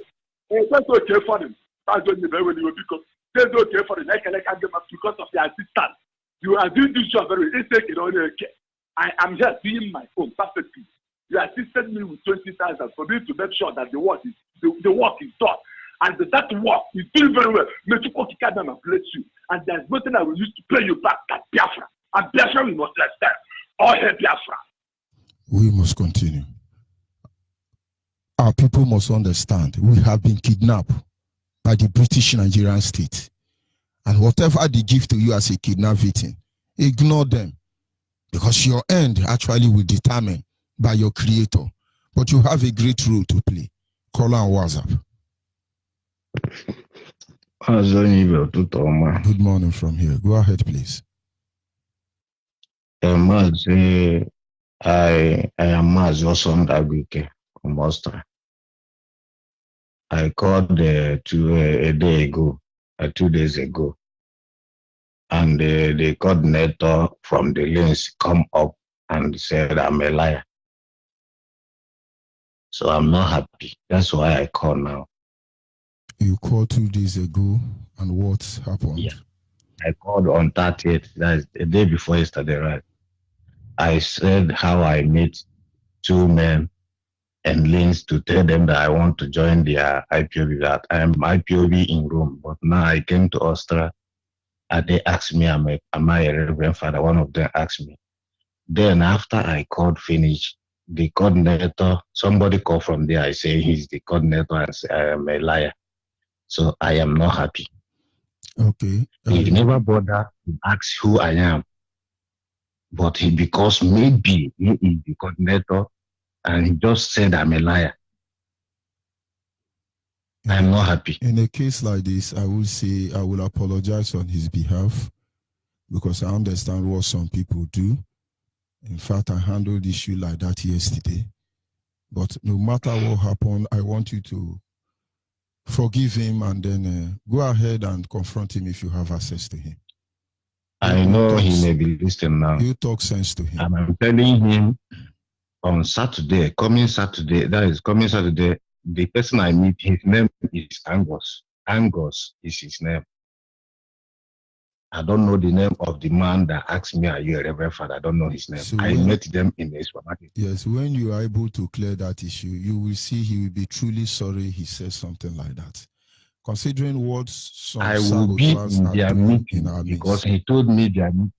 Speaker 4: That's okay for them. That's when you because they don't care for them. I can give up because of your assistance. You are doing this job very okay. I am just doing my own perfectly. You assisted me with 20,000 for me to make sure that the work is done. And that work is doing very well. May you come to Canada and bless you. And there's nothing I will use to pay you back at Biafra. And Biafra will not let them. All hail Biafra.
Speaker 3: We must continue. Our people must understand we have been kidnapped by the British Nigerian state. And whatever they give to you as a kidnapped victim, ignore them. Because your end actually will determine by your creator. But you have a great role to play. Call on WhatsApp. Good morning from here. Go ahead, please.
Speaker 5: I am Mazoson Daguike from Boston. I called 2 days ago, and the coordinator from the links come up and said I'm a liar. So I'm not happy. That's why I call now.
Speaker 3: You called 2 days ago, and what happened?
Speaker 5: Yeah. I called on 30th, that's the day before yesterday, right? I said how I meet 2 men and links to tell them that I want to join their IPOB, that I am IPOB in Rome, but now I came to Austria and they asked me, am I a Reverend Father? One of them asked me. Then after I called finish, the coordinator, somebody called from there, I say he's the coordinator and say I am a liar. So I am not happy.
Speaker 3: Okay.
Speaker 5: He never bothered to ask who I am. But because maybe he is the coordinator and he just said I'm a liar. I'm not happy.
Speaker 3: In a case like this, I will say I will apologize on his behalf because I understand what some people do. In fact, I handled the issue like that yesterday. But no matter what happened, I want you to forgive him and then go ahead and confront him if you have access to him.
Speaker 5: I know he may be listening now.
Speaker 3: You talk sense to him.
Speaker 5: And I'm telling him on Saturday, coming Saturday, the person I meet, his name is Angus. Angus is his name. I don't know the name of the man that asked me, are you a Reverend Father? I don't know his name. So I met them in the supermarket.
Speaker 3: Yes, when you are able to clear that issue, you will see he will be truly sorry he said something like that. Considering what some
Speaker 5: I will be in their meeting because he told me their meeting.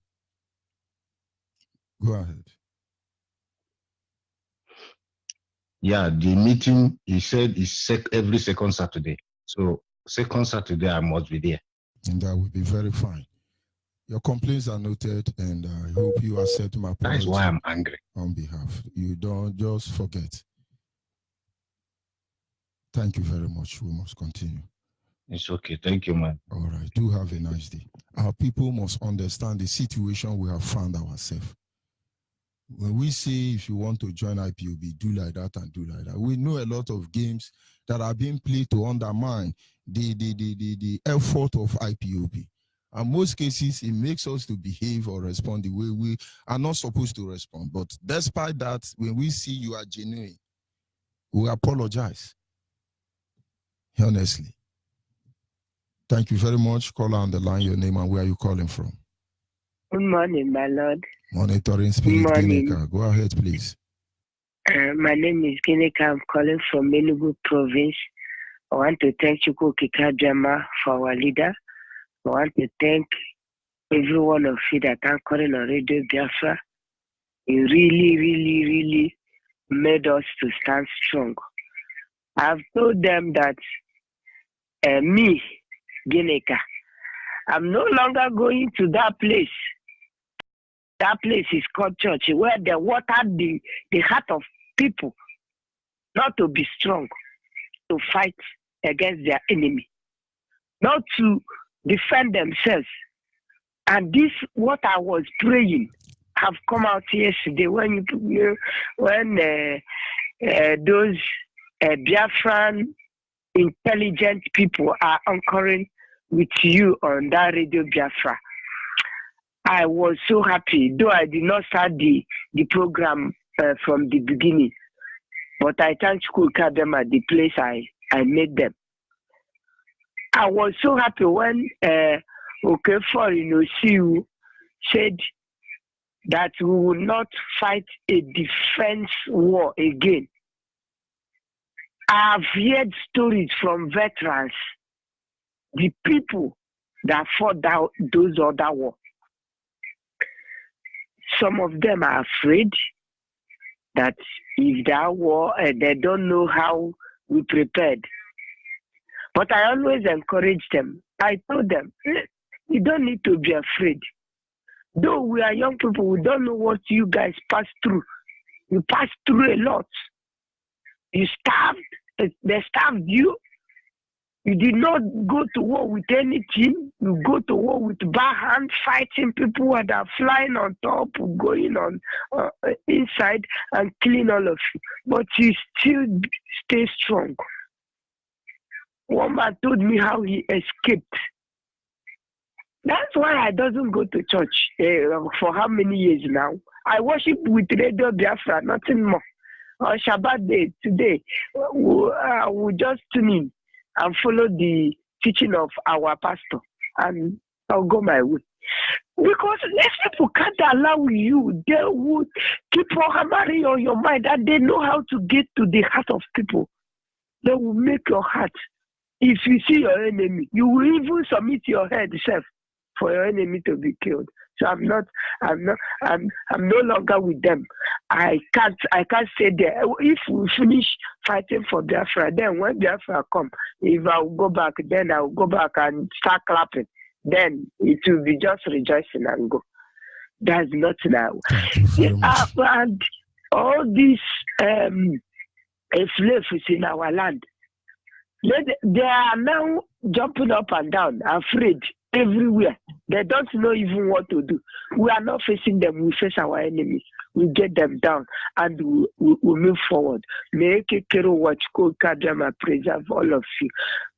Speaker 3: Go ahead.
Speaker 5: Yeah, the meeting, he said, is every second Saturday. So second Saturday, I must be there.
Speaker 3: And that will be very fine. Your complaints are noted, and I hope you accept my apology.
Speaker 5: That is why I'm angry.
Speaker 3: On behalf. You don't just forget. Thank you very much. We must continue.
Speaker 5: It's okay. Thank you, man.
Speaker 3: All right. Do have a nice day. Our people must understand the situation we have found ourselves. When we say if you want to join IPOB, do like that and do like that. We know a lot of games that are being played to undermine the effort of IPOB. In most cases, it makes us to behave or respond the way we are not supposed to respond. But despite that, when we see you are genuine, we apologize. Honestly. Thank you very much. Caller on the line, your name and where are you calling from?
Speaker 6: Good morning, my lord.
Speaker 3: Monitoring Spirit Gineka. Go ahead, please.
Speaker 6: My name is Gineka. I'm calling from Enugu province. I want to thank Chukwu Kikadiama for our leader. I want to thank every one of you that are calling on Radio Biafra. You really, really, really made us to stand strong. I've told them that me, Gineka, I'm no longer going to that place. That place is called church, where they water the heart of people not to be strong, to fight against their enemy, not to defend themselves, And this, what I was praying, have come out yesterday when those Biafran intelligent people are anchoring with you on that radio Biafra. I was so happy, though I did not start the program from the beginning. But I thank you them at the place I made them. I was so happy when Okefo said that we will not fight a defense war again. I've heard stories from veterans, the people that fought those other wars. Some of them are afraid that if that war, they don't know how we prepared. But I always encourage them. I told them, you don't need to be afraid. Though we are young people, we don't know what you guys passed through. You passed through a lot. You starved. They starved you. You did not go to war with anything. You go to war with bare hands, fighting people that are flying on top, going on inside and killing all of you. But you still stay strong. One man told me how he escaped. That's why I doesn't go to church for how many years now. I worship with Radio Biafra, nothing more. On Shabbat day, today, we'll just tune in and follow the teaching of our pastor, and I'll go my way. Because these people can't allow you. They would keep on hammering on your mind, and they know how to get to the heart of people. They will make your heart. If you see your enemy, you will even submit your head self for your enemy to be killed. So I'm no longer with them. I can't say there. If we finish fighting for Biafra, then when Biafra come, if I will go back, then I will go back and start clapping. Then it will be just rejoicing and go. That's not now. And all these slaves in our land, they are now jumping up and down, afraid everywhere. They don't know even what to do. We are not facing them. We face our enemies. We get them down and we move forward. May Ekekerowa Chukwu preserve all of you.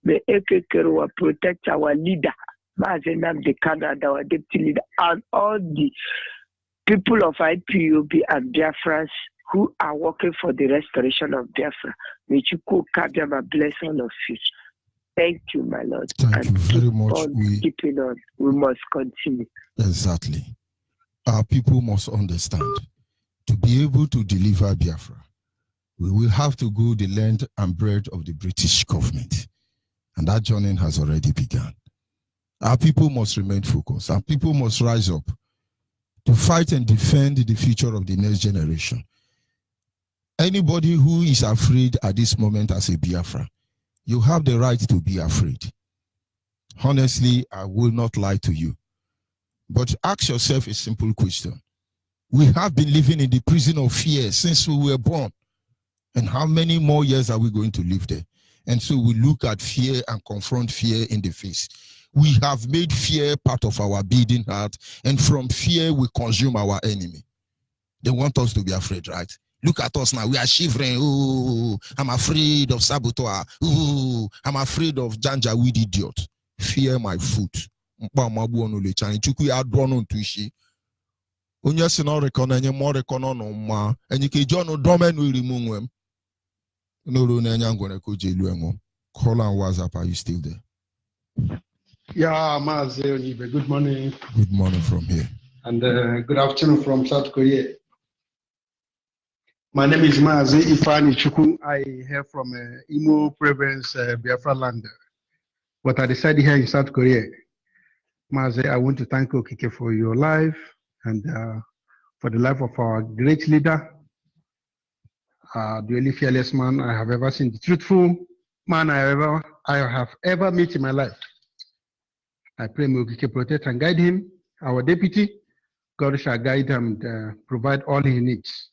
Speaker 6: May Ekekerowa protect our leader, Mazenam de Canada, our deputy leader, and all the people of IPOB and Biafrans who are working for the restoration of Biafra. May Chukwu bless all of you. Thank you, my Lord.
Speaker 3: Thank you very much.
Speaker 6: Keeping on. We must continue.
Speaker 3: Exactly. Our people must understand. To be able to deliver Biafra, we will have to go the length and breadth of the British government. And that journey has already begun. Our people must remain focused. Our people must rise up to fight and defend the future of the next generation. Anybody who is afraid at this moment as a Biafra, you have the right to be afraid. Honestly, I will not lie to you. But ask yourself a simple question. We have been living in the prison of fear since we were born. And how many more years are we going to live there? And so we look at fear and confront fear in the face. We have made fear part of our beating heart. And from fear, we consume our enemy. They want us to be afraid, right? Look at us now. We are shivering. Ooh, I'm afraid of saboteur. Ooh, I'm afraid of Janjaweed idiot. Fear my foot. Onye si na rekonanye mo rekono no ma enyi ke jono domen we remove him. No ro na nya ngore ko jelu enwo. Call and WhatsApp, are you still there?
Speaker 7: Yeah, Mazi Onyibe. Good morning.
Speaker 3: Good morning from here.
Speaker 7: And good afternoon from South Korea. My name is Mazi Ifani Chukwu. I hail from Imo province, Biafra land. But I decided here in South Korea. Mazi, I want to thank Okike for your life and for the life of our great leader, the only fearless man I have ever seen, the truthful man I have ever met in my life. I pray may Okike protect and guide him, our deputy. God shall guide him and provide all he needs.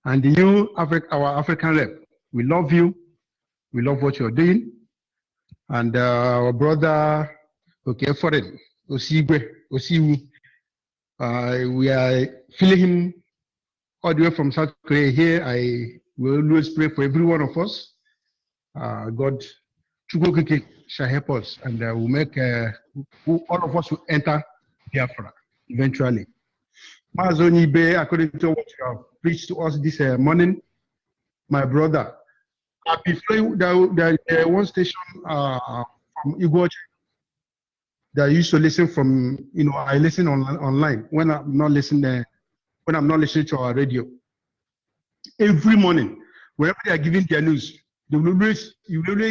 Speaker 7: And you, our African rep, we love you. We love what you're doing. And our brother, okay, foreign, Osiwu. We are feeling him all the way from South Korea here. I will always pray for every one of us. God Chukwu shall help us, and will make all of us will enter Biafra eventually. Maaz Onyibe, according to what you have preached to us this morning, my brother, I've been playing the one station from Igbo that I used to listen from. I listen online when I'm not listening. When I'm not listening to our radio, every morning, wherever they are giving their news, you will always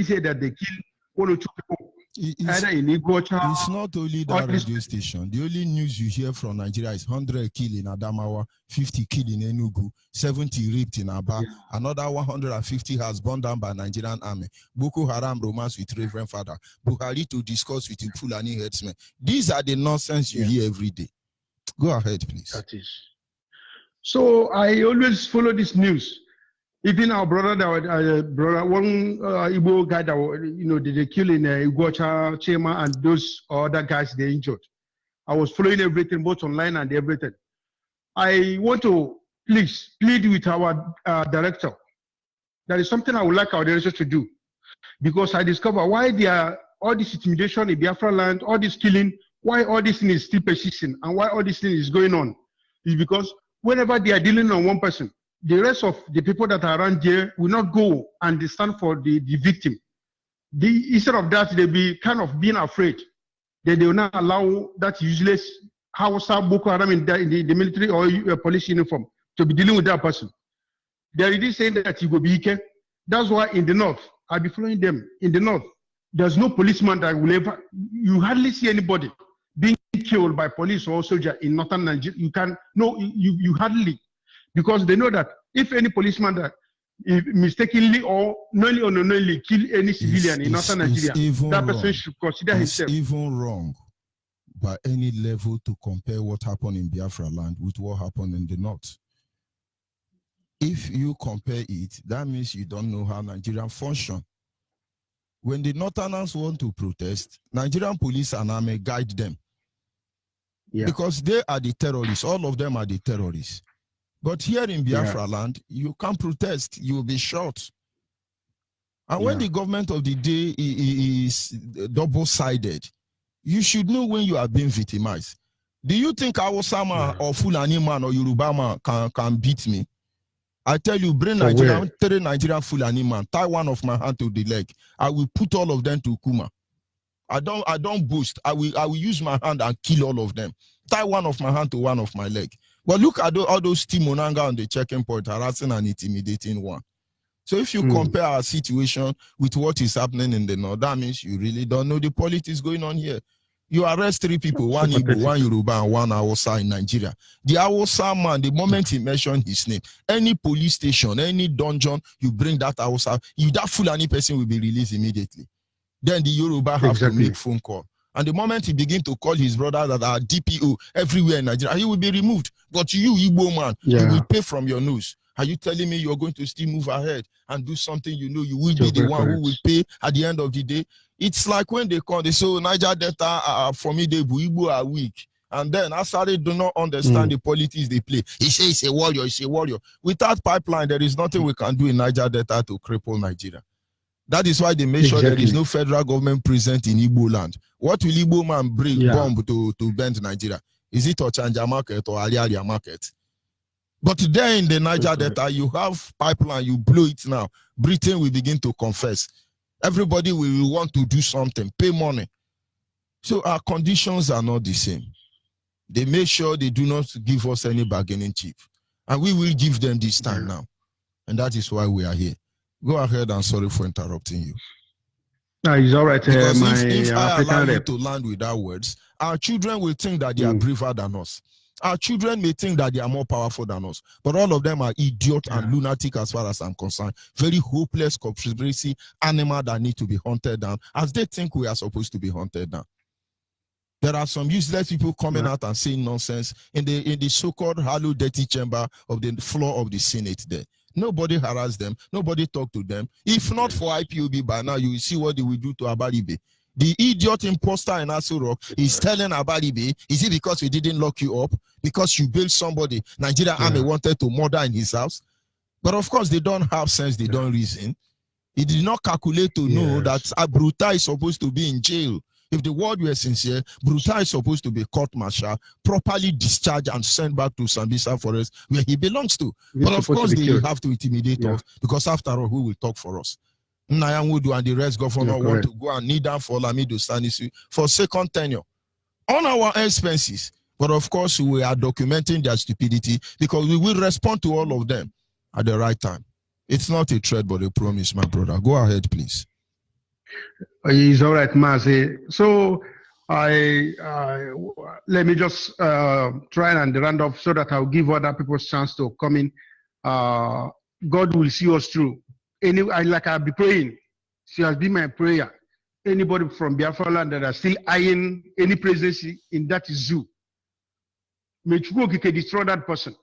Speaker 7: hear that they kill 1 or 2 people.
Speaker 3: It's not only that radio station. The only news you hear from Nigeria is 100 killed in Adamawa, 50 killed in Enugu, 70 raped in Aba, another 150 has burned down by Nigerian army. Boko Haram romance with Reverend Father, Buhari to discuss with Fulani headsmen. These are the nonsense you hear every day. Go ahead, please.
Speaker 7: That is. So I always follow this news. Even our brother, one Igbo guy that they kill in Iguacha, Chema, and those other guys they injured. I was following everything, both online and everything. I want to plead with our director. That is something I would like our director to do, because I discover why there are all this intimidation in Biafra land, all this killing, why all this thing is still persisting, and why all this thing is going on, is because whenever they are dealing on one person, the rest of the people that are around there will not go and stand for the victim. Instead of that, they'll be kind of being afraid that they will not allow that useless Hausa Boko Haram in the military or police uniform to be dealing with that person. They're already saying that you go be Ike. That's why in the north, I'll be following them. In the north, there's no policeman that will ever, you hardly see anybody being killed by police or soldier in northern Nigeria. You hardly. Because they know that if any policeman that mistakenly or knowingly or unknowingly kill any civilian in northern Nigeria, that person should consider himself.
Speaker 3: It's even wrong by any level to compare what happened in Biafra land with what happened in the north. If you compare it, that means you don't know how Nigerian function. When the northerners want to protest, Nigerian police and army guide them. Because they are the terrorists. All of them are the terrorists. But here in Biafra land, you can't protest. You will be shot. And when the government of the day is double-sided, you should know when you are being victimized. Do you think Awosama or Fulani man or Yoruba man can beat me? I tell you, bring Nigerian, 3 Nigerian Fulani man, tie one of my hand to the leg. I will put all of them to Kuma. I don't boast. I will use my hand and kill all of them. Tie one of my hand to one of my leg. But look at all those Timonanga on the checking point, harassing and intimidating one. So if you compare our situation with what is happening in the north, that means you really don't know the politics going on here. You arrest 3 people, one Igbo, one Yoruba, and one Hausa in Nigeria. The Hausa man, the moment he mentioned his name, any police station, any dungeon, you bring that Hausa, that Fulani person will be released immediately. Then the Yoruba have to make phone call. And the moment he begins to call his brother that are DPO everywhere in Nigeria, he will be removed. But you, Igbo man, you will pay from your nose. Are you telling me you're going to still move ahead and do something you know you will be the one who will pay at the end of the day? It's like when they call, they say, Niger Delta, for me, the Igbo are weak. And then after they do not understand the politics they play, he says he's a warrior, he's a warrior. Without pipeline, there is nothing we can do in Niger Delta to cripple Nigeria. That is why they make sure there is no federal government present in Igbo land. What will Igbo man bring bomb to bend Nigeria? Is it Ochanja market or Aliaria market? But there in the Niger Delta, you have pipeline, you blow it now. Britain will begin to confess. Everybody will want to do something, pay money. So our conditions are not the same. They make sure they do not give us any bargaining chip. And we will give them this time now. And that is why we are here. Go ahead, and sorry for interrupting you.
Speaker 7: No, it's all right.
Speaker 3: Because if I allow you to land without words, our children will think that they are braver than us. Our children may think that they are more powerful than us, but all of them are idiot and lunatic as far as I'm concerned. Very hopeless conspiracy animal that need to be hunted down, as they think we are supposed to be hunted down. There are some useless people coming out and saying nonsense in the so-called hollow dirty chamber of the floor of the Senate there. Nobody harass them. Nobody talk to them. If not for IPOB by now, you will see what they will do to Abaribe. The idiot imposter in Aso Rock is telling Abaribe, is it because we didn't lock you up? Because you built somebody, Nigeria Army wanted to murder in his house? But of course, they don't have sense, they don't reason. He did not calculate to know that Bruta is supposed to be in jail. If the word were sincere, Bruta is supposed to be court-martial, properly discharged and sent back to Sambisa Forest, where he belongs to. But of course, they have to intimidate us, because after all, who will talk for us? Nayangwudu and the rest governor want to go and kneel down for Lamido Sanusi for second tenure on our expenses. But of course, we are documenting their stupidity, because we will respond to all of them at the right time. It's not a threat, but a promise, my brother. Go ahead, please.
Speaker 7: It's all right, Mazi. So let me just try and round off so that I'll give other people chance to come in. God will see us through. Like I'll be praying. She has been my prayer. Anybody from Biafra land that are still eyeing any presence in that zoo, may Chukwu can destroy that person.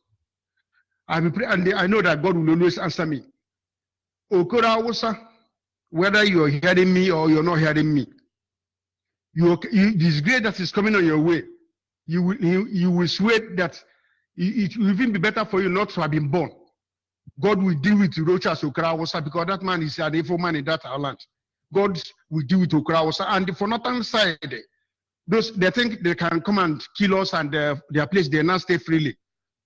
Speaker 7: I know that God will always answer me. Okora Awusa, whether you're hearing me or you're not hearing me, this grace that is coming on your way, you will swear that it will even be better for you not to have been born. God will deal with Rochas Okora Awusa, because that man is an evil man in that land. God will deal with Okora Awusa. And for northern side, they think they can come and kill us, and their place they now stay freely.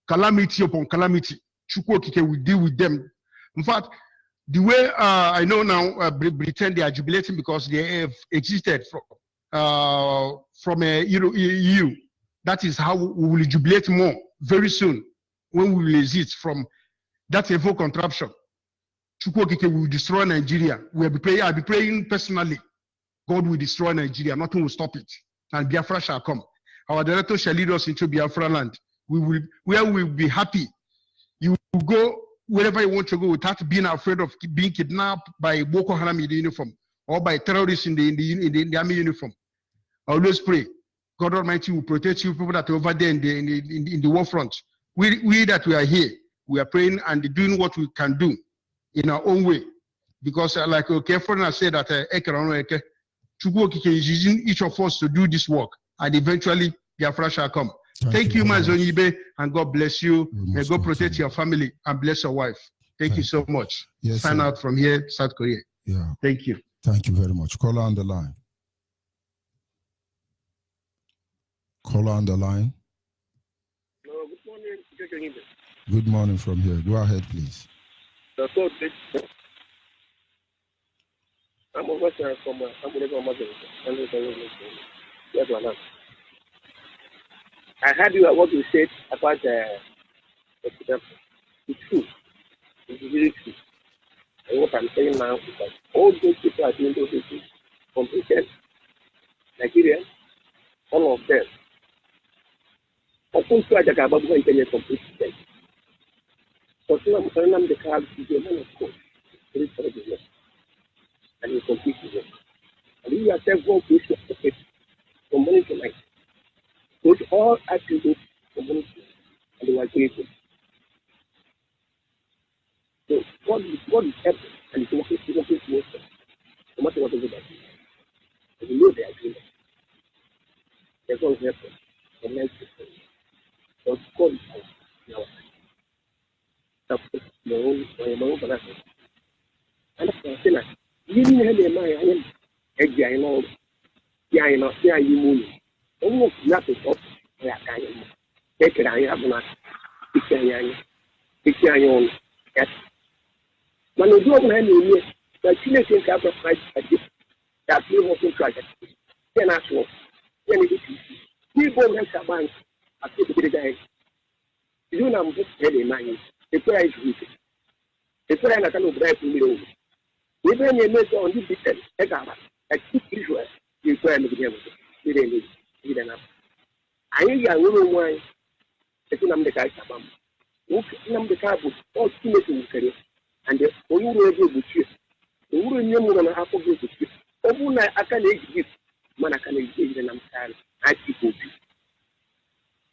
Speaker 7: Calamity upon calamity. Chukwu Okike will deal with them. In fact, the way I know now, Britain, they are jubilating because they have existed from EU. That is how we will jubilate more very soon, when we will exist from that evil contraption. Chukwu Okike will destroy Nigeria. I'll be praying personally. God will destroy Nigeria. Nothing will stop it. And Biafra shall come. Our director shall lead us into Biafra land. Where we will be happy. You will go wherever you want to go without being afraid of being kidnapped by Boko Haram in the uniform, or by terrorists in the army uniform. I always pray, God Almighty will protect you, people that are over there in the war front. We that we are here, we are praying and doing what we can do in our own way. Because like Kefron said that Chukwu Okike is using each of us to do this work, and eventually Biafra shall come. Thank you, Onyibe, and God bless you. May God protect your family and bless your wife. Thank you so much.
Speaker 3: Yes,
Speaker 7: sign out from here, South Korea.
Speaker 3: Yeah.
Speaker 7: Thank you.
Speaker 3: Thank you very much. Caller on the line. Caller on the line.
Speaker 8: Good morning.
Speaker 3: Good morning from here. Go ahead, please.
Speaker 8: I'm over here from I heard what you said about it's true. It's really true. And what I'm saying now is that all those people are doing those things from Britain, Nigeria, all of them. I think I got about one internet from Britain. So I'm the car to the man of God, very for business, and you compete with them. And you yourself go to the from morning to night. Put all attributes for money and they were grateful. So God is helping, and it's working towards them, no matter what they do. And you know they are doing it. They're going to help them. The nice system. But God is out now. That's my own balance. And I'm saying that you didn't have my own egg, I know. Yeah, I know. Yeah, you move. Almost nothing of that kind of take it. I have not. It's your own. Yes. When you don't have any, but you think I've got that you want to try it. Then ask for. Then it is. People have a bank. I think the guy. You know, I'm just telling money. The prayer is weak. The prayer I cannot drive to me. Even a mess on this distance, I keep Israel. You pray with him. You didn't. I ain't woman wine. It's not the guy. The car was all teenagers career, and the only way to you. The woman you want to have to give it. Open I can give man, I can give them. I keep it.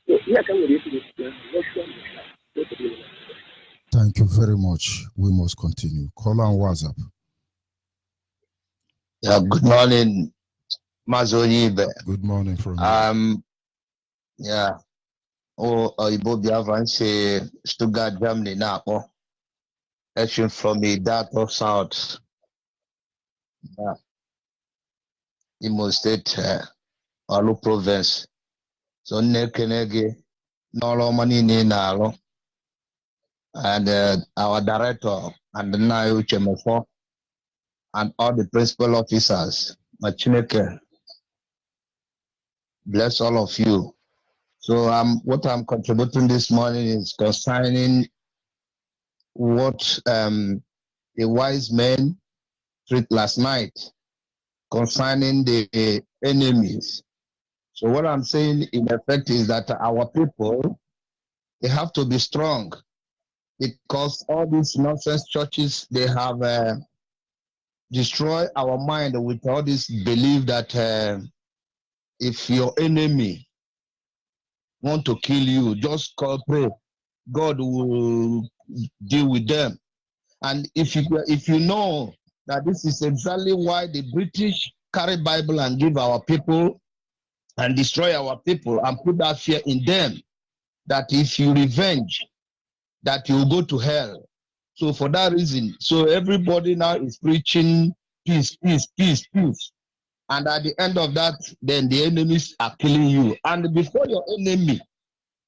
Speaker 8: So here can we this.
Speaker 3: Thank you very much. We must continue. Call on WhatsApp.
Speaker 5: Yeah, good morning, Onyibe.
Speaker 3: Good morning from
Speaker 5: Yeah. Ibo Biafra say Stuttgart, Germany now. Action from the Dato South. Yeah. Imo State, Olu Province. So Nekenege, Nolo Manini Nalo. And our director and the Nayo Chemefo and all the principal officers. Machineke. Bless all of you. So what I'm contributing this morning is concerning what the wise men treat last night concerning the enemies. So what I'm saying in effect is that our people, they have to be strong because all these nonsense churches, they have destroyed our mind with all this belief that if your enemy want to kill you, just pray. God will deal with them. And if you know that this is exactly why the British carry Bible and give our people and destroy our people and put that fear in them, that if you revenge, that you will go to hell. So for that reason, so everybody now is preaching peace, peace, peace, peace. And at the end of that, then the enemies are killing you. And before your enemy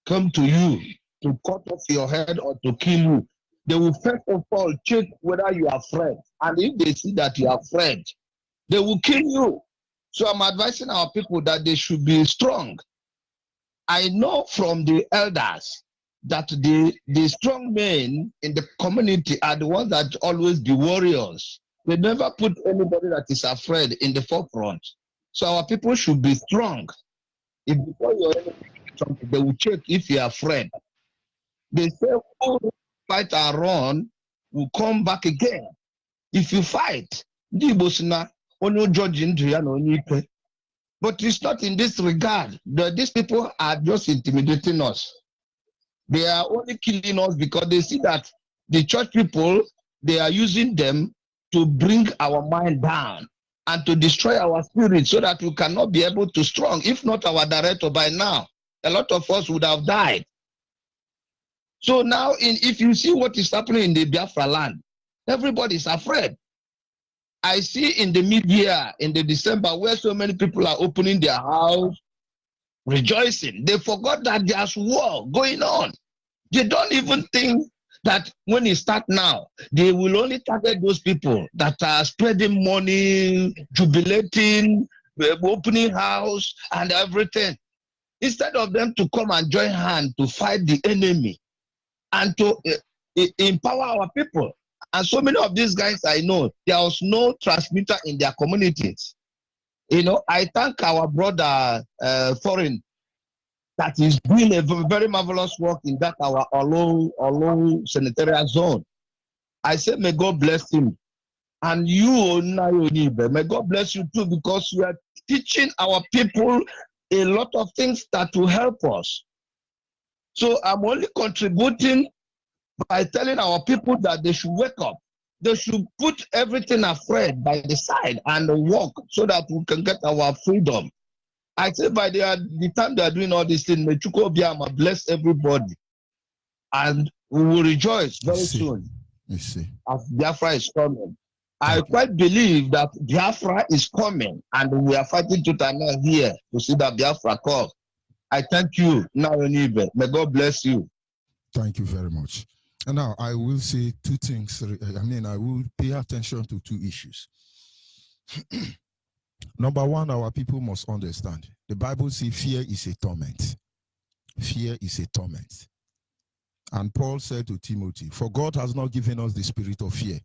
Speaker 5: come to you to cut off your head or to kill you, they will first of all check whether you are friends. And if they see that you are friends, they will kill you. So I'm advising our people that they should be strong. I know from the elders that the strong men in the community are the ones that always be warriors. They never put anybody that is afraid in the forefront. So our people should be strong. If before your enemy, they will check if you are afraid. They say, who fight and run will come back again. If you fight, but it's not in this regard. These people are just intimidating us. They are only killing us because they see that the church people, they are using them to bring our mind down and to destroy our spirit so that we cannot be able to strong. If not our director by now, a lot of us would have died. So now, if you see what is happening in the Biafra land, everybody is afraid. I see in the media in the December where so many people are opening their house, rejoicing. They forgot that there's war going on. They don't even think that when it starts now, they will only target those people that are spreading money, jubilating, opening house and everything. Instead of them to come and join hands to fight the enemy and to empower our people. And so many of these guys I know, there was no transmitter in their communities. You know, I thank our brother Foreign that is doing a very marvelous work in that our Olo senatorial zone. I say, may God bless him. And you, Onyibe, may God bless you too, because you are teaching our people a lot of things that will help us. So I'm only contributing by telling our people that they should wake up. They should put everything afraid by the side and walk so that we can get our freedom. I say by the time they are doing all these things, may Chukwu Obiama bless everybody. And we will rejoice very soon as Biafra is coming. I quite believe that Biafra is coming and we are fighting to turn here to see that Biafra come. I thank you, Onyibe. May God bless you.
Speaker 3: Thank you very much. And now I will say two things. I will pay attention to two issues. Number one, our people must understand. The Bible says fear is a torment. Fear is a torment. And Paul said to Timothy, for God has not given us the spirit of fear,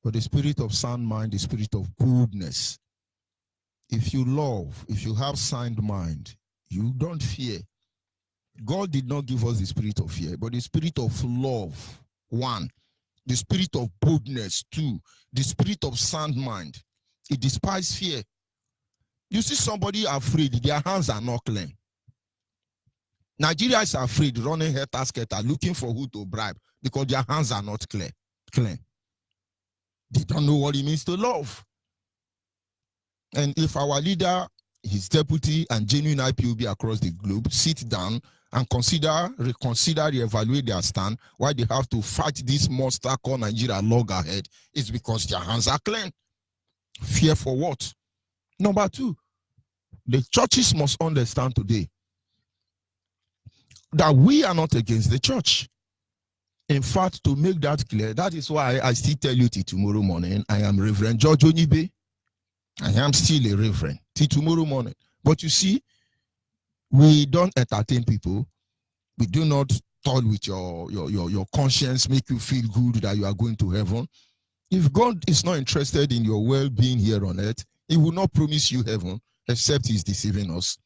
Speaker 3: but the spirit of sound mind, the spirit of boldness. If you love, if you have sound mind, you don't fear. God did not give us the spirit of fear, but the spirit of love, one. The spirit of boldness, two. The spirit of sound mind. It despises fear. You see somebody afraid, their hands are not clean. Nigerians are afraid, running helter-skelter, looking for who to bribe because their hands are not clean. They don't know what it means to love. And if our leader his deputy, and genuine IPOB across the globe sit down and reconsider, reevaluate their stand, why they have to fight this monster called Nigeria loggerhead, is because their hands are clean. Fear for what? Number two, the churches must understand today that we are not against the church. In fact, to make that clear, that is why I still tell you till tomorrow morning, I am Reverend George Onyibe. I am still a reverend till tomorrow morning. But you see, we don't entertain people. We do not toy with your conscience, make you feel good that you are going to heaven. If God is not interested in your well-being here on earth, he will not promise you heaven, except he's deceiving us.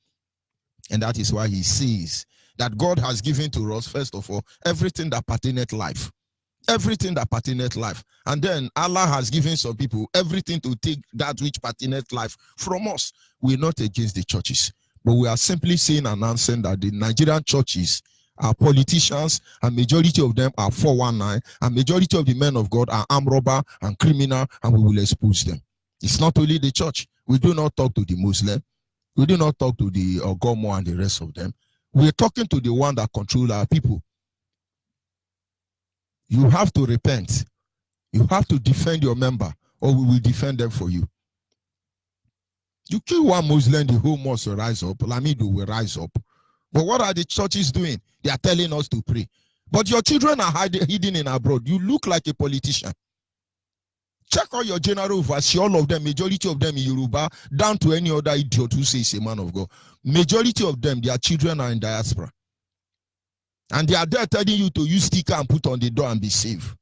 Speaker 3: And that is why he says that God has given to us, first of all, everything that pertaineth life. Everything that pertaineth life. And then Allah has given some people everything to take that which pertaineth life from us. We're not against the churches, but we are simply saying and announcing that the Nigerian churches are politicians, and majority of them are 419, and majority of the men of God are armed robber and criminal, and we will expose them. It's not only the church. We do not talk to the Muslim. We do not talk to the Ogomo and the rest of them. We're talking to the one that control our people. You have to repent. You have to defend your member, or we will defend them for you. You kill one Muslim, the whole mosque will rise up. Lamido will rise up. But what are the churches doing? They are telling us to pray. But your children are hidden in abroad. You look like a politician. Check all your general overseers, all of them, majority of them in Yoruba, down to any other idiot who says a man of God. Majority of them, their children are in diaspora. And they are there telling you to use sticker and put on the door and be safe.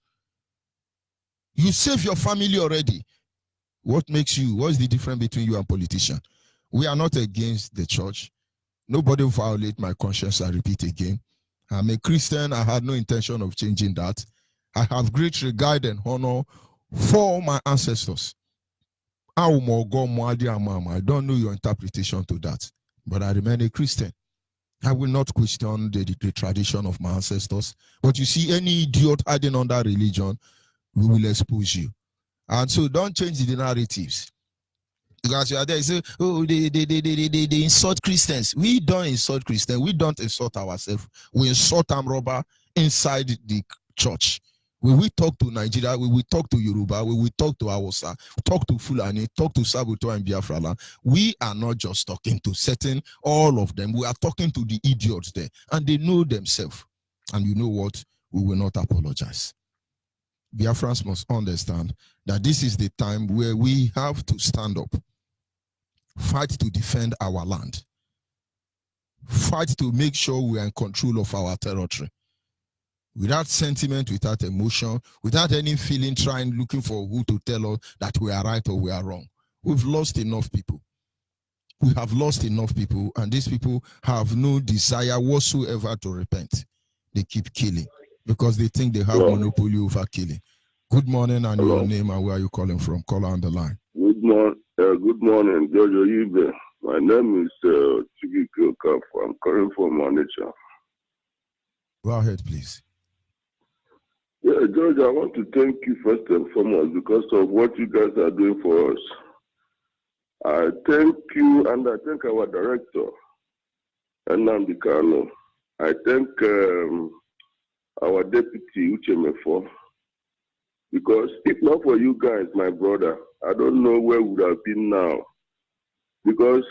Speaker 3: You save your family already. What makes you? What's the difference between you and politician? We are not against the church. Nobody will violate my conscience, I repeat again. I'm a Christian. I had no intention of changing that. I have great regard and honor for my ancestors. I don't know your interpretation to that, but I remain a Christian. I will not question the tradition of my ancestors. But you see, any idiot hiding under religion, we will expose you. And so don't change the narratives. Because you are there, you say, oh, they insult Christians. We don't insult Christians. We don't insult ourselves. We insult armed robber inside the church. When we talk to Nigeria, when we talk to Yoruba, when we talk to Hausa, talk to Fulani, talk to Sabuto and Biafra land, we are not just talking to certain, all of them. We are talking to the idiots there. And they know themselves. And you know what? We will not apologize. Biafrans must understand that this is the time where we have to stand up. Fight to defend our land. Fight to make sure we are in control of our territory. Without sentiment, without emotion, without any feeling, looking for who to tell us that we are right or we are wrong. We've lost enough people. We have lost enough people, and these people have no desire whatsoever to repent. They keep killing because they think they have monopoly over killing. Good morning, and your name and where are you calling from? Caller on the line.
Speaker 9: Good morning, George Onyibe. My name is Chigi Kilkaf. I'm calling from Onitsha.
Speaker 3: Go ahead, please.
Speaker 9: Yeah, George, I want to thank you first and foremost because of what you guys are doing for us. I thank you, and I thank our director, Nnamdi Kanu. I thank our deputy, Uchemefo, because if not for you guys, my brother, I don't know where we would have been now. Because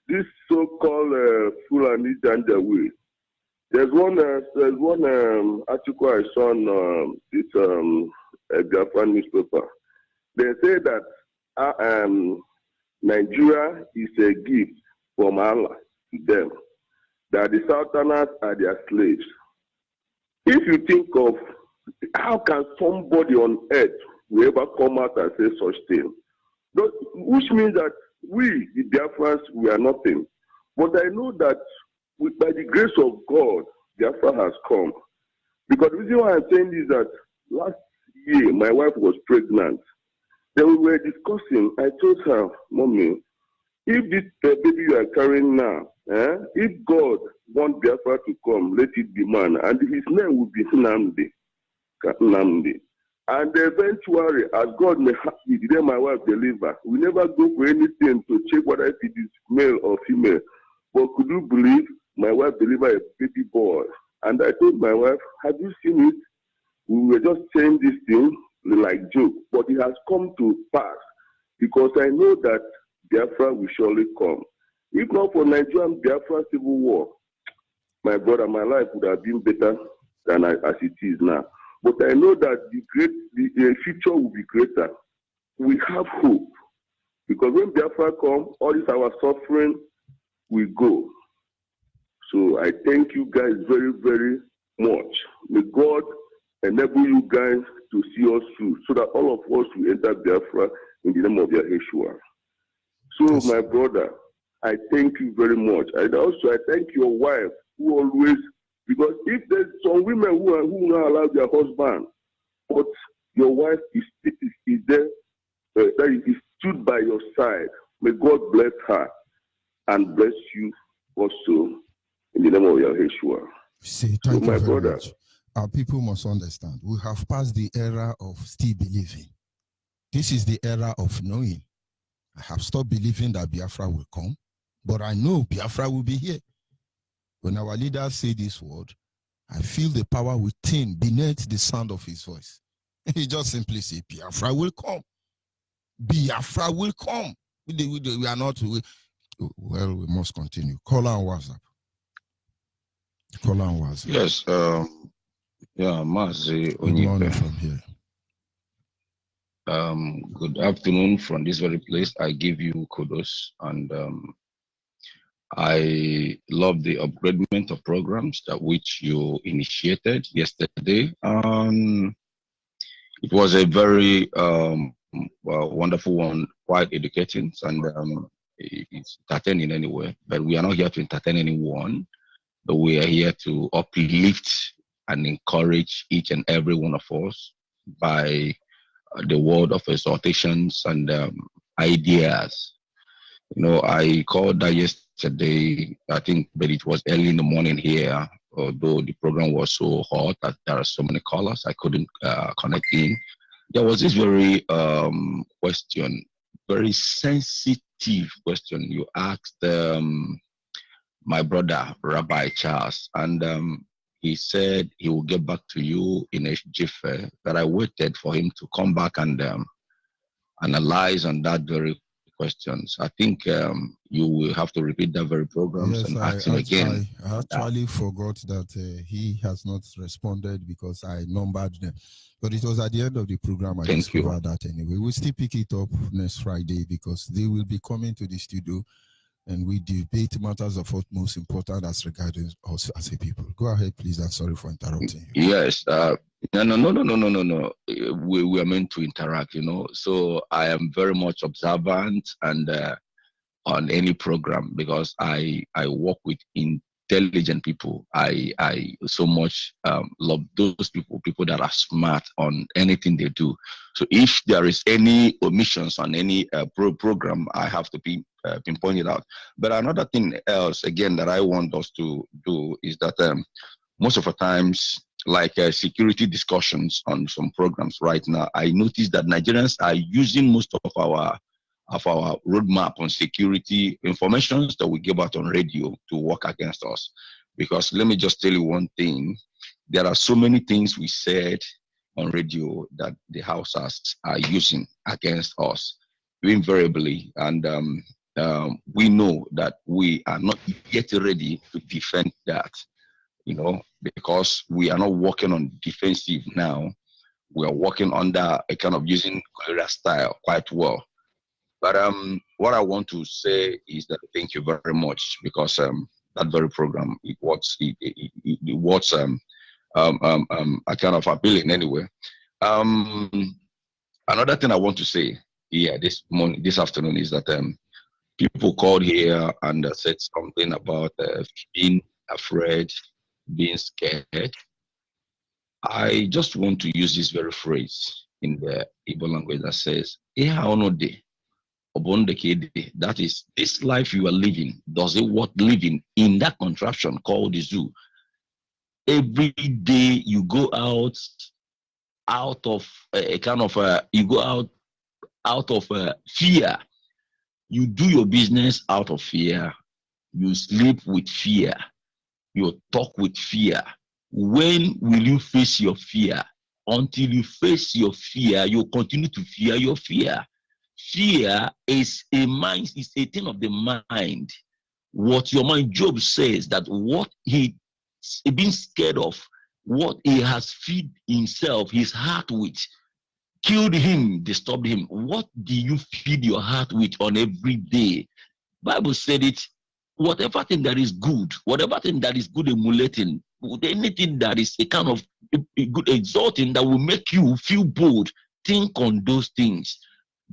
Speaker 9: this so-called Fulani Janjaweed, there's one article I saw on this Biafra newspaper. They say that Nigeria is a gift from Allah to them, that the Southerners are their slaves. If you think of how can somebody on earth will ever come out and say such thing, which means that we, the Biafrans, we are nothing. But I know that by the grace of God, Biafra has come. Because the reason why I'm saying this is that last year, my wife was pregnant. Then we were discussing. I told her, Mommy, if this baby you are carrying now, if God wants Biafra to come, let it be man. And his name will be Nnamdi. And eventually, as God may have it, then my wife deliver. We never go for anything to check whether it is male or female. But could you believe my wife delivered a baby boy? And I told my wife, have you seen it? We were just saying this thing like joke, but it has come to pass because I know that Biafra will surely come. If not for Nigerian Biafra civil war, my brother, my life would have been better than as it is now. But I know that the future will be greater. We have hope because when Biafra comes, all this our suffering will go. So I thank you guys very, very much. May God enable you guys to see us through so that all of us will enter Biafra in the name of Yeshua. So, yes. My brother, I thank you very much. And also, I thank your wife who always, because if there's some women who not allow their husband, but your wife is there, that is stood by your side. May God bless her and bless you also in the name of Yeshua.
Speaker 3: Say, thank you very much. Our people must understand, we have passed the era of still believing. This is the era of knowing. I have stopped believing that Biafra will come, but I know Biafra will be here. When our leaders say this word, I feel the power within, beneath the sound of his voice. He just simply say, Biafra will come. Biafra will come. We are not, well, we must continue. Call on WhatsApp. Call on WhatsApp.
Speaker 10: Yes, yeah, Mazi
Speaker 3: Good morning from here.
Speaker 10: Good afternoon from this very place. I give you kudos, and I love the upgradement of programs that which you initiated yesterday. It was a very wonderful one, quite educating, and it's entertaining anyway. But we are not here to entertain anyone, but we are here to uplift and encourage each and every one of us by the word of exhortations and ideas. You know, I called that yesterday, I think, but it was early in the morning here, although the program was so hot that there are so many callers, I couldn't connect in. There was this very question, very sensitive question you asked my brother, Rabbi Charles, and he said he will get back to you in a jiffy, but I waited for him to come back and analyze on that very questions. I think you will have to repeat that very programs and ask him again.
Speaker 3: I actually forgot that he has not responded because I numbered them. But it was at the end of the program I discovered that anyway. We'll still pick it up next Friday because they will be coming to the studio and we debate matters of utmost importance as regards us as a people. Go ahead, please. I'm sorry for interrupting you.
Speaker 10: Yes. No. We are meant to interact, you know. So I am very much observant and on any program because I work with intelligent people. I so much love those people that are smart on anything they do. So if there is any omissions on any program, I have to pinpoint it out. But another thing else, again, that I want us to do is that most of the times, like security discussions on some programs right now, I noticed that Nigerians are using most of our roadmap on security information that we give out on radio to work against us. Because let me just tell you one thing, there are so many things we said on radio that the Hausas are using against us invariably, and we know that we are not yet ready to defend that, you know, because we are not working on defensive now. We are working under a kind of using guerrilla style quite well. But what I want to say is that thank you very much because that very program it was a kind of appealing anyway. Another thing I want to say here this afternoon is that people called here and said something about being afraid, being scared. I just want to use this very phrase in the Igbo language that says, that is, this life you are living, does it worth living in that contraption called the zoo? Every day you go out out of a kind of you go out of fear. You do your business out of fear. You sleep with fear. You talk with fear. When will you face your fear? Until you face your fear, you continue to fear your fear. Fear is a mind, is a thing of the mind. What your mind, Job says that what he been scared of, what he has fed himself, his heart with, killed him, disturbed him. What do you feed your heart with on every day? Bible said it, whatever thing that is good, whatever thing that is good emulating, anything that is a kind of a good exalting that will make you feel bold, think on those things.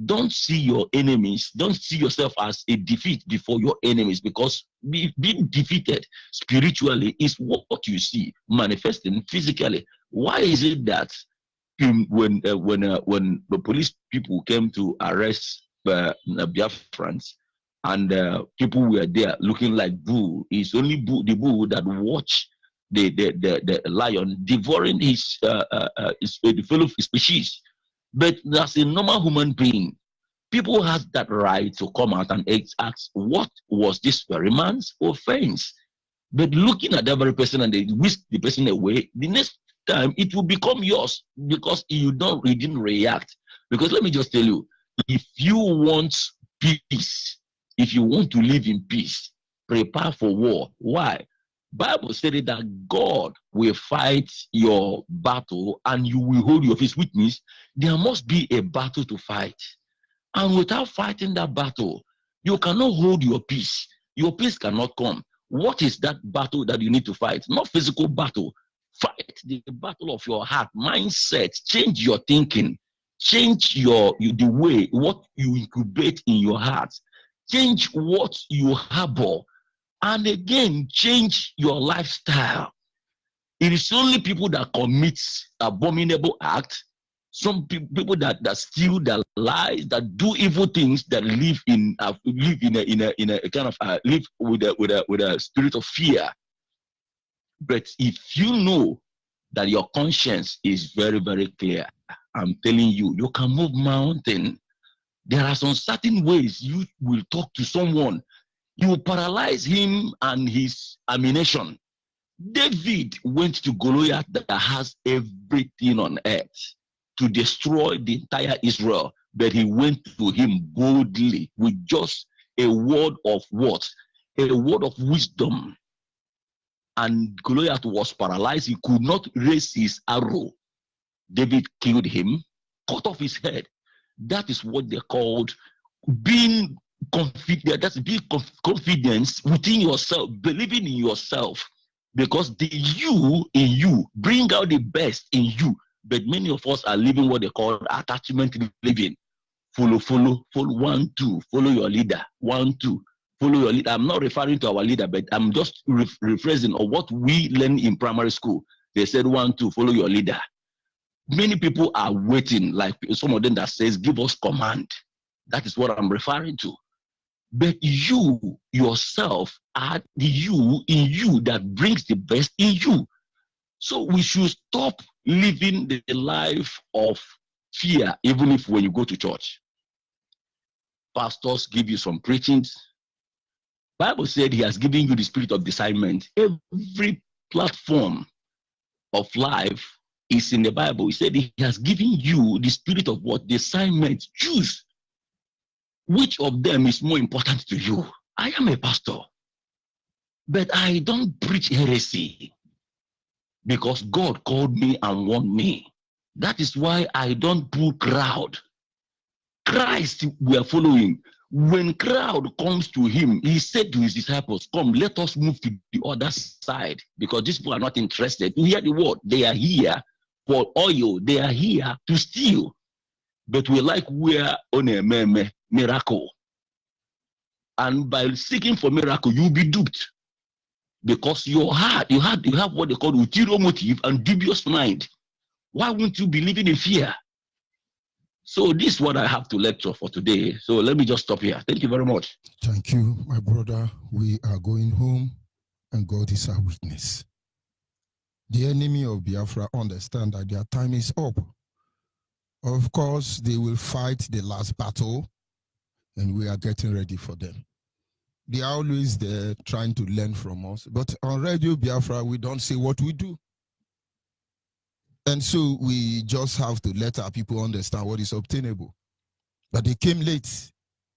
Speaker 10: Don't see your enemies, don't see yourself as a defeat before your enemies, because being defeated spiritually is what you see manifesting physically. Why is it that when the police people came to arrest Biafrans, and people were there looking like bull, it's only the bull that watch the lion devouring his fellow species. But as a normal human being, people have that right to come out and ask, what was this very man's offense? But looking at that very person and they whisk the person away, the next time it will become yours because you didn't react. Because let me just tell you, if you want peace, if you want to live in peace, prepare for war. Why? Bible said that God will fight your battle and you will hold your peace. Which means there must be a battle to fight. And without fighting that battle, you cannot hold your peace. Your peace cannot come. What is that battle that you need to fight? Not physical battle. Fight the battle of your heart, mindset. Change your thinking. Change the way, what you incubate in your heart. Change what you harbor. And again, change your lifestyle. It is only people that commit abominable acts, some people that steal, that lie, that do evil things, that live in a kind of live with a spirit of fear. But if you know that your conscience is very, very clear, I'm telling you, you can move mountain. There are some certain ways you will talk to someone. You will paralyze him and his ammunition. David went to Goliath that has everything on earth to destroy the entire Israel, but he went to him boldly with just a word of what? A word of wisdom. And Goliath was paralyzed. He could not raise his arrow. David killed him, cut off his head. That is what they called being confident. That's being confidence within yourself, believing in yourself, because the you in you bring out the best in you. But many of us are living what they call attachment living. Follow, 1, 2, follow your leader, 1, 2, follow your leader. I'm not referring to our leader, but I'm just rephrasing of what we learned in primary school. They said 1, 2, follow your leader. Many people are waiting, like some of them that says, give us command. That is what I'm referring to. But you yourself are the you in you that brings the best in you. So we should stop living the life of fear, even if when you go to church. Pastors give you some preachings. Bible said he has given you the spirit of discernment. Every platform of life is in the Bible. He said he has given you the spirit of what? Discernment. Choose. Which of them is more important to you? I am a pastor, but I don't preach heresy because God called me and warned me. That is why I don't pull crowd. Christ we are following. When crowd comes to him, he said to his disciples, come, let us move to the other side, because these people are not interested to hear the word. They are here for oil. They are here to steal. But we are on a miracle. And by seeking for miracle, you'll be duped. Because your heart, you have what they call ulterior motive and dubious mind. Why won't you be living in fear? So this is what I have to lecture for today. So let me just stop here. Thank you very much.
Speaker 3: Thank you, my brother. We are going home and God is our witness. The enemy of Biafra understand that their time is up. Of course, they will fight the last battle, and we are getting ready for them. They are always there trying to learn from us. But on Radio Biafra, we don't say what we do. And so we just have to let our people understand what is obtainable. But they came late.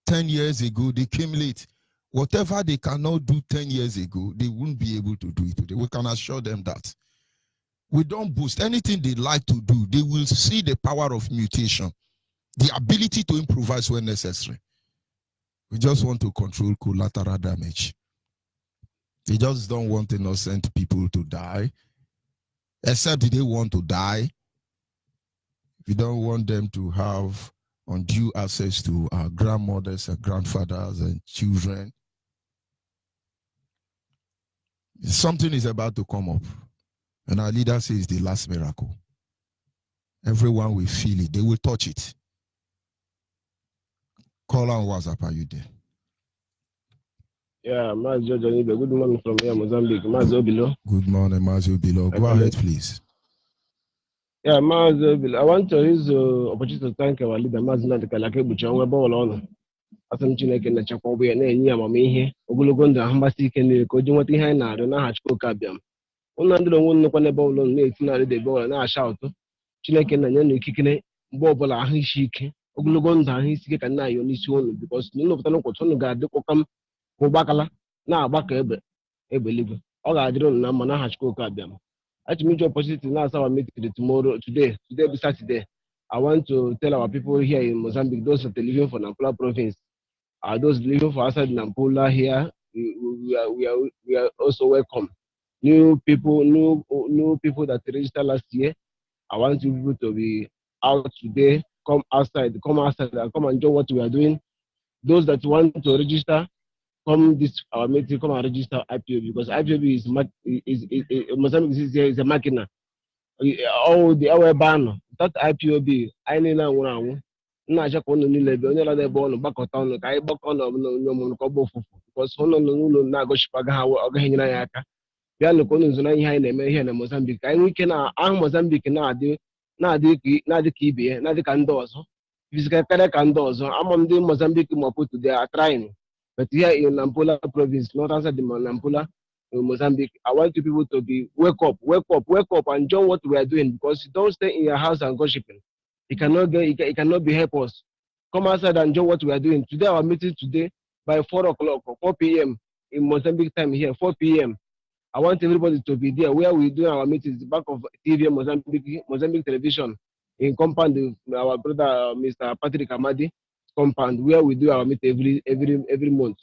Speaker 3: 10 years ago, they came late. Whatever they cannot do 10 years ago, they won't be able to do it today. We can assure them that. We don't boost anything they like to do. They will see the power of mutation, the ability to improvise when necessary. We just want to control collateral damage. They just don't want innocent people to die, except they want to die. We don't want them to have undue access to our grandmothers and grandfathers and children. Something is about to come up, and our leader says the last miracle. Everyone will feel it. They will touch it. Call on WhatsApp. Are you there?
Speaker 11: Yeah, Mazi Onyibe. Good morning from here, Mozambique. Mazi Obilo.
Speaker 3: Good morning, Mazi Obilo. Go ahead, please.
Speaker 11: Yeah, Mazi Obilo. I want to use the opportunity to thank our leader, Mazi Nandikalake Buchonwe Bolo. Asam Chineke na chakwa ya na-enye amamihe ogologo ndụ ahụ mgbasi ike niile ka o ji nweta ihe anyị na-arịọ n'aha Chukwu abịam. Ụnụ ndị onwe nnukwu n'ebe ụlọ na-eti narị debe ụlọ na-acha ụtụ. Chineke na-enye na ikikere mgbe ọbụla ahụ isi ike ogologo ndụ ahụ isi ike ka nna anyị n'isi ụlọ bikos na ụlọpụta n'ụkwụtụ ụnụ ga-adịkwa ka ụgbakala na-agba ka egbe eligwe. Ọ ga-adịrị ụnụ na mma n'aha Chukwu abịam. Achọrọ m iji opportunity na-asa our meeting today be Saturday. I want to tell our people here in Mozambique, those that are living for Nampula province, those living for outside Nampula here, we are also welcome. New people that registered last year. I want you people to be out today. Come outside and come and enjoy what we are doing. Those that want to register, come this our meeting, come and register IPOB because IPOB is Mozambique is a machina. All the our ban that IPOB I need now. Na-acha ka ụnụ niile ebe onye ọla ebe ọnụ gbakọta ọnụ ka anyị gbakọ n'ọmụmụ ka ọ bụ ụfụfụ bikọs ụnụ nọ n'ụlọ na-agọchikwaga ha ọ gaghị enyere anyị aka bịa nụ ka ụnụ nzo na ihe anyị na-eme ihe na Mozambique ka anyị nwee ike na ahụ Mozambique na-adị ka ibe ya na-adị ka ndị ọzọ fizikal karịa ka ndị ọzọ ama m ndị Mozambique Maputo they are trying but here in Nampula province northern side of Nampula Mozambique I want you people to be wake up and join what we are doing because you don't stay in your house and gossiping. It cannot be help us. Come outside and enjoy what we are doing. Today, our meeting today by 4 o'clock or 4 p.m. in Mozambique time here, 4 p.m. I want everybody to be there where we do our meetings, back of TV Mozambique television in compound our brother Mr. Patrick Amadi compound where we do our meeting every month.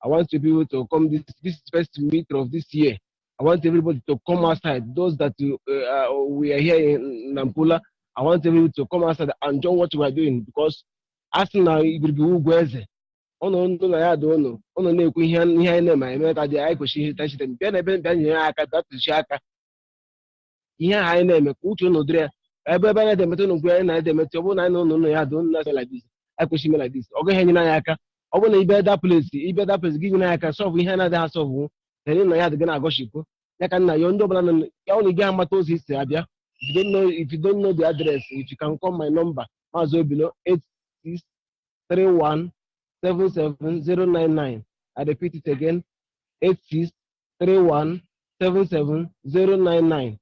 Speaker 11: I want you people to come this first meeting of this year. I want everybody to come outside. Those that we are here in Nampula. I want everyone to come outside and join what we are doing because as now it will be Ugweze. Ono na ya do ono na-ekwu ihe anyị na-eme eme ka dị anyị kwesịrị ihe tachite bịa na ebe bịa nyere aka bịa tụchi aka ihe anyị na-eme ka uche ụnụ dịrị ya ebe anyị na-edemete ụnụ anyị na-edemete ọ bụrụ na anyị na ụnụ ya do na like this anyị kwesịrị ime like this ọ gaghị enyere anyị aka ọ bụrụ na ibe that place gị nyere anyị aka sọfụ ihe anaghị ha sọfụ na na ya adịghị na-agọchipụ ya ka nna ya ndị ọbụla ya ụnụ gị amata ụzọ isi abịa. If you don't know the address, if you can call my number, Mazi Obilo 8631770099. I repeat it again, 8631770099.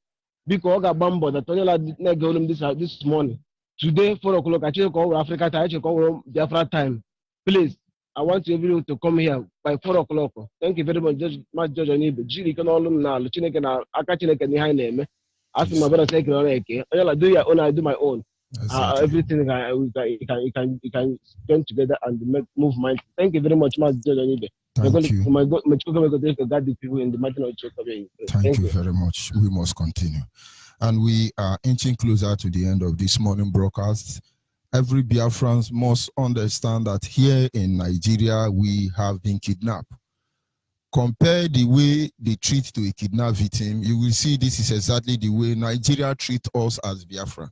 Speaker 11: Because I got bambo that only this morning. Today, 4 o'clock, I check over Africa time, I check over Biafra time. Please, I want everyone to come here by 4 o'clock. Thank you very much, Judge Onyibe. Jiri can all na Chineke na aka Chineke ni ha na-eme. As my brother said, I do your own, I do my own. Everything you can join together and move mind. Thank you very much, Mazi Onyibe.
Speaker 3: Thank you.
Speaker 11: Thank
Speaker 3: you very much. We must continue. And we are inching closer to the end of this morning broadcast. Every Biafran must understand that here in Nigeria, we have been kidnapped. Compare the way they treat to a kidnapped victim, you will see this is exactly the way Nigeria treats us as Biafra.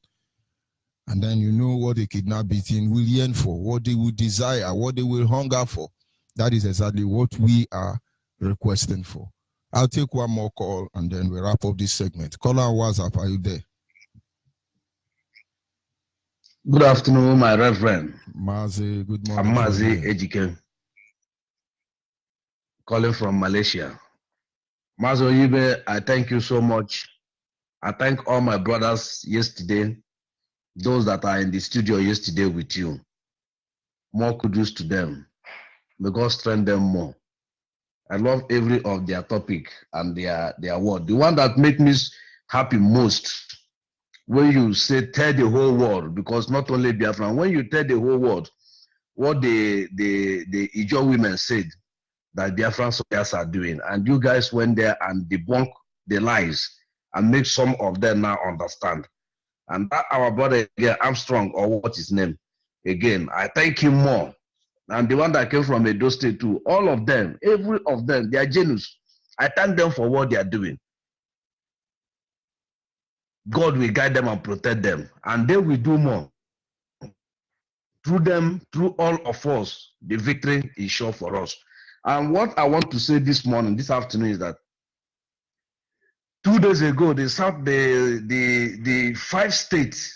Speaker 3: And then you know what a kidnapped victim will yearn for, what they will desire, what they will hunger for. That is exactly what we are requesting for. I'll take one more call and then we wrap up this segment. Caller on WhatsApp, are you there?
Speaker 5: Good afternoon, my reverend.
Speaker 3: Mazi, good morning.
Speaker 5: I'm Mazi Ejike, calling from Malaysia. Mazi Onyibe, I thank you so much. I thank all my brothers yesterday, those that are in the studio yesterday with you. More kudos to them. May God strengthen them more. I love every of their topic and their word. The one that makes me happy most, when you say tell the whole world, because not only Biafra, when you tell the whole world what the Ijo women said that Biafran soldiers are doing, and you guys went there and debunked the lies and make some of them now understand. And that our brother again, Armstrong, or what his name, again, I thank him more. And the one that came from Edo State too, all of them, every of them, they are genius. I thank them for what they are doing. God will guide them and protect them, and they will do more. Through them, through all of us, the victory is sure for us. And what I want to say this morning, this afternoon, is that 2 days ago, they start the 5 states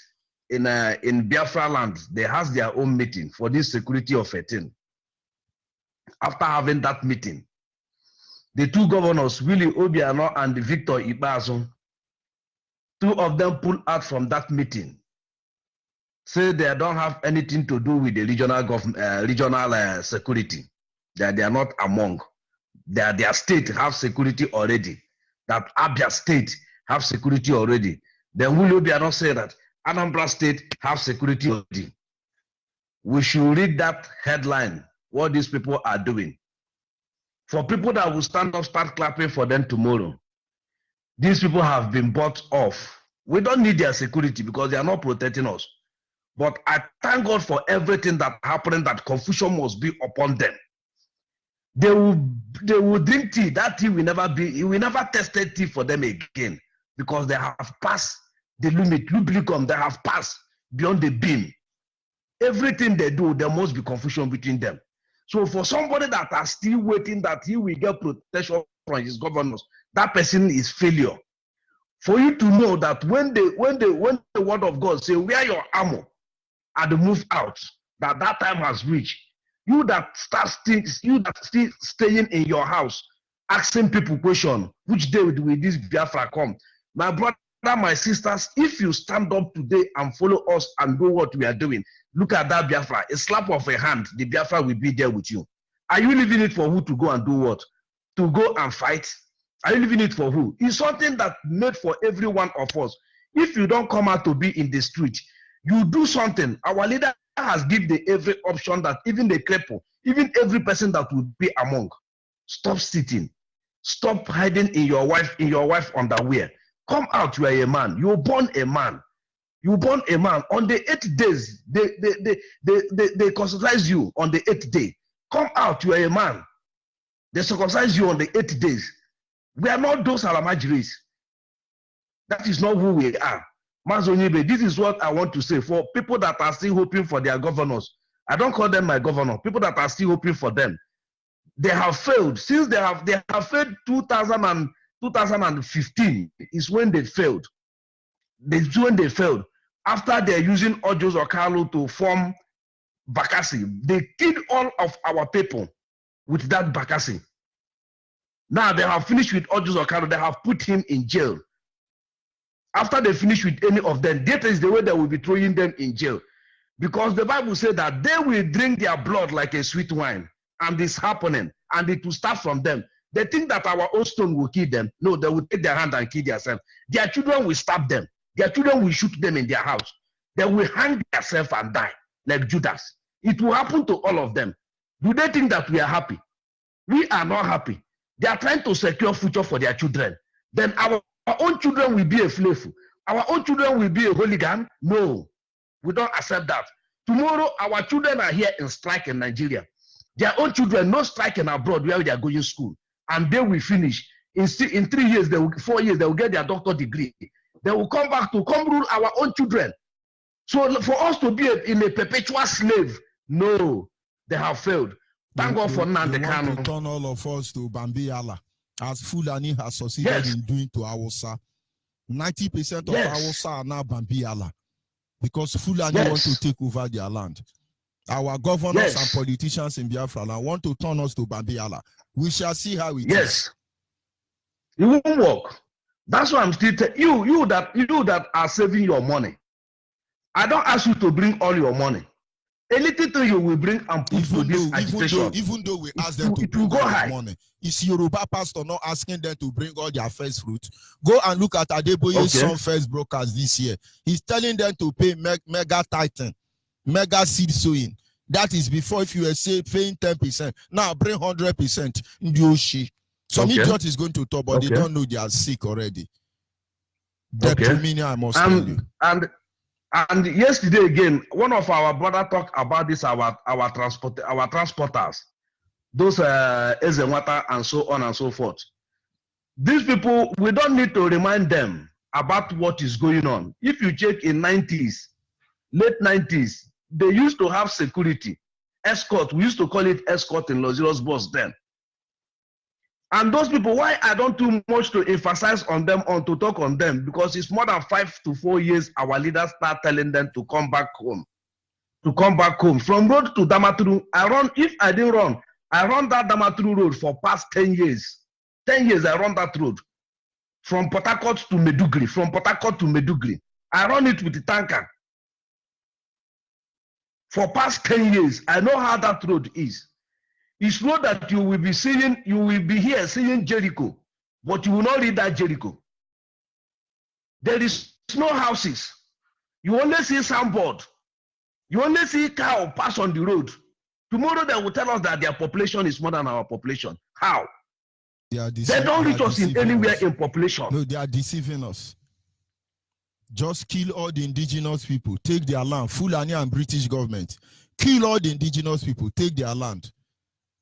Speaker 5: in Biafra land. They has their own meeting for this security of 18. After having that meeting, the 2 governors, Willie Obiano and Victor Ibazo, 2 of them pulled out from that meeting. Say they don't have anything to do with the regional security. That they are not among. That their state have security already. That Abia state have security already. Then Willie Obiano say that Anambra state have security already. We should read that headline, what these people are doing. For people that will stand up, start clapping for them tomorrow. These people have been bought off. We don't need their security because they are not protecting us. But I thank God for everything that happened, that confusion must be upon them. They will drink tea. That tea will never be, it will never tested tea for them again because they have passed the limit. Lubricum, they have passed beyond the beam. Everything they do, there must be confusion between them. So for somebody that are still waiting that he will get protection from his governors, that person is failure. For you to know that when the word of God say, wear your armor and move out, that time has reached. You that still staying in your house, asking people question, which day will this Biafra come? My brother, my sisters, if you stand up today and follow us and do what we are doing, look at that Biafra, a slap of a hand, the Biafra will be there with you. Are you leaving it for who to go and do what? To go and fight? Are you leaving it for who? It's something that made for every one of us. If you don't come out to be in the street, you do something. Our leader has given the every option that even the cripple, even every person that would be among, stop sitting, stop hiding in your wife underwear. Come out, you are a man. You were born a man. You born a man. On the 8 days, they circumcise you on the 8th day. Come out, you are a man. They circumcise you on the 8 days. We are not those Alamajiris. That is not who we are. Mazi Onyibe, this is what I want to say for people that are still hoping for their governors. I don't call them my governor. People that are still hoping for them. They have failed. Since they have failed 2015 is when they failed. It's when they failed. After they're using Ojos or Carlo to form Bakassi, they killed all of our people with that Bakassi. Now they have finished with Ojos or Carlo, they have put him in jail. After they finish with any of them, that is the way they will be throwing them in jail. Because the Bible said that they will drink their blood like a sweet wine. And it's happening. And it will start from them. They think that our own stone will kill them. No, they will take their hand and kill themselves. Their children will stab them. Their children will shoot them in their house. They will hang themselves and die like Judas. It will happen to all of them. Do they think that we are happy? We are not happy. They are trying to secure future for their children. Then our own children will be a slave. Our own children will be a hooligan. No, we don't accept that. Tomorrow, our children are here in strike in Nigeria. Their own children, no strike in abroad where they are going to school. And they will finish. In 3 years, 4 years, they will get their doctor degree. They will come back to come rule our own children. So for us to be in a perpetual slave, no, they have failed. Thank God for Nnamdi Kanu.
Speaker 3: They want to turn all of us to Bambiala, as Fulani has succeeded in doing to Hausa. 90% of Hausa are now Bambiala. because Fulani want to take over their land. Our governors and politicians in Biafra land want to turn us to Babiala. We shall see how it is.
Speaker 12: It won't work. That's why I'm still telling you that are saving your money. I don't ask you to bring all your money. Anything you will bring and put to this agitation.
Speaker 3: Even though we ask them to bring all their money, is Yoruba pastor not asking them to bring all their first fruit? Go and look at Adeboye's son first brokers this year. He's telling them to pay mega titan, mega seed sowing. That is before, if you were say paying 10%. Now bring 100%. Yoshi. Some idiot is going to talk, but they don't know they are sick already. I must tell you.
Speaker 12: And yesterday again, one of our brother talked about this, our transporters, those Ezenwata and so on and so forth. These people, we don't need to remind them about what is going on. If you check in late 90s, they used to have security, escort. We used to call it escort in Los Angeles bus then. And those people, why I don't too much to emphasize on them, on to talk on them, because it's more than 5 to 4 years our leaders start telling them to come back home. To come back home. From road to Damaturu, I run that Damaturu road for past 10 years. 10 years I run that road. From Port Harcourt to Medugri. I run it with the tanker. For past 10 years, I know how that road is. It's not that you will be here seeing Jericho, but you will not read that Jericho. There is no houses. You only see signboard. You only see cow pass on the road. Tomorrow they will tell us that their population is more than our population. How? They don't reach us in anywhere in population.
Speaker 3: No, they are deceiving us. Just kill all the indigenous people, take their land. Fulani and British government. Kill all the indigenous people, take their land.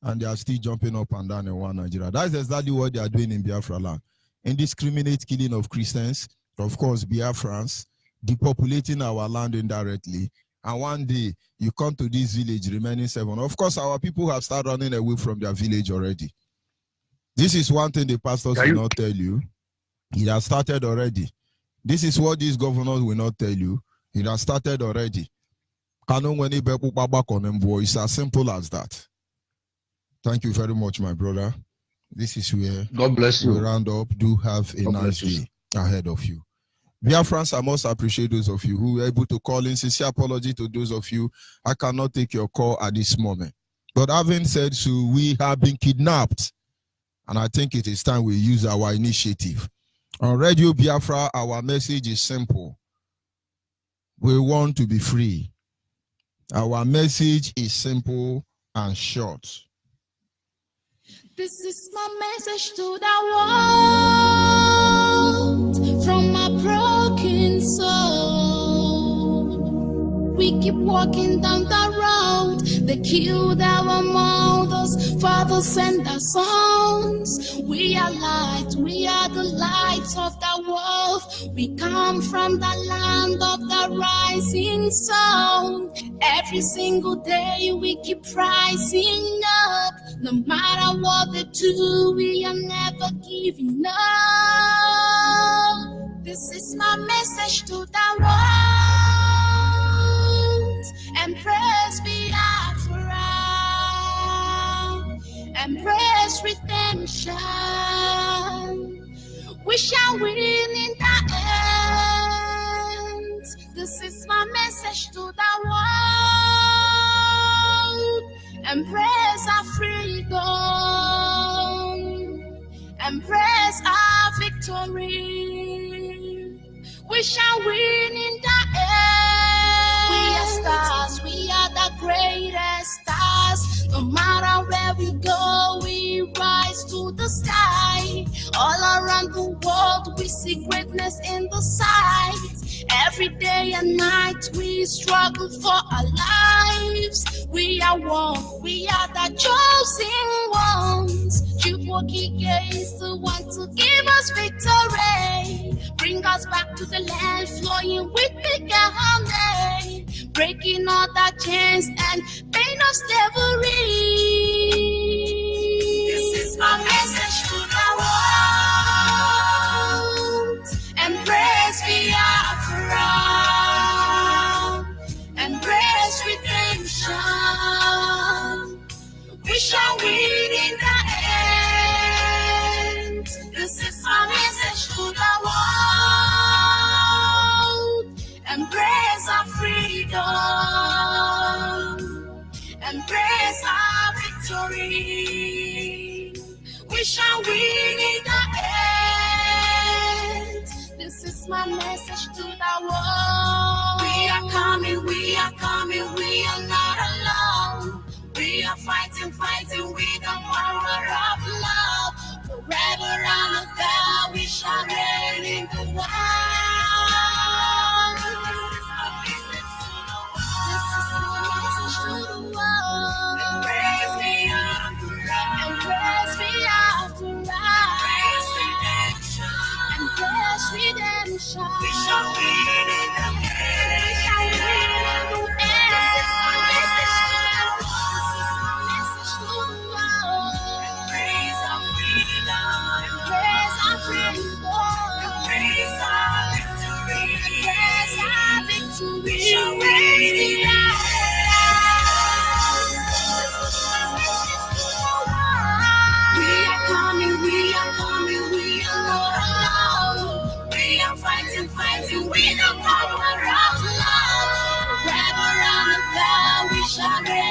Speaker 3: And they are still jumping up and down in one Nigeria. That's exactly what they are doing in Biafra land. Indiscriminate killing of Christians, of course, Biafrans, depopulating our land indirectly. And one day, you come to this village, remaining 7. Of course, our people have started running away from their village already. This is one thing the pastors will not tell you. It has started already. This is what these governors will not tell you. It has started already. It's as simple as that. Thank you very much, my brother. This is where
Speaker 12: God bless you.
Speaker 3: We round up. Do have a nice day ahead of you. Biafrans, I must appreciate those of you who were able to call in. Sincere apology to those of you. I cannot take your call at this moment. But having said so, we have been kidnapped. And I think it is time we use our initiative. On Radio Biafra, our message is simple. We want to be free. Our message is simple and short.
Speaker 1: This is my message to the world from my broken soul. We keep walking down the road. They killed our mothers, fathers, and our sons. We are light, we are the lights of the world. We come from the land of the rising sun. Every single day we keep rising up. No matter what they do, we are never giving up. This is my message to the world. Embrace Biafra. Embrace redemption. We shall win in the end. This is my message to the world. Embrace our freedom. Embrace our victory. We shall win in the end. We are stars. We are the greatest stars. No matter where we go, we rise to the sky. All around the world, we see greatness in the sight. Every day and night, we struggle for our lives. We are one. We are the chosen ones. Chukwokike is the one to give us victory. Bring us back to the land flowing with big honey. Breaking all the chains and pain of slavery. This is my message to the world. Embrace Biafra. victory. We shall win in the end. This is my message to the world. We are coming, we are coming, we are not alone. We are fighting, fighting with the power of love. Forever and ever we shall reign in the world. This is my message to the world. Embrace me after right. Embrace me after right. Embrace redemption. We shall win in the end. We shall win in the end. This is my message to the world. This is my message to the world. Embrace our freedom. Embrace our freedom. Embrace our victory. Embrace our victory. We shall win in the end. We are coming, we are coming, we are not alone. We are fighting, fighting with the power of love. Forever and ever we shall reign.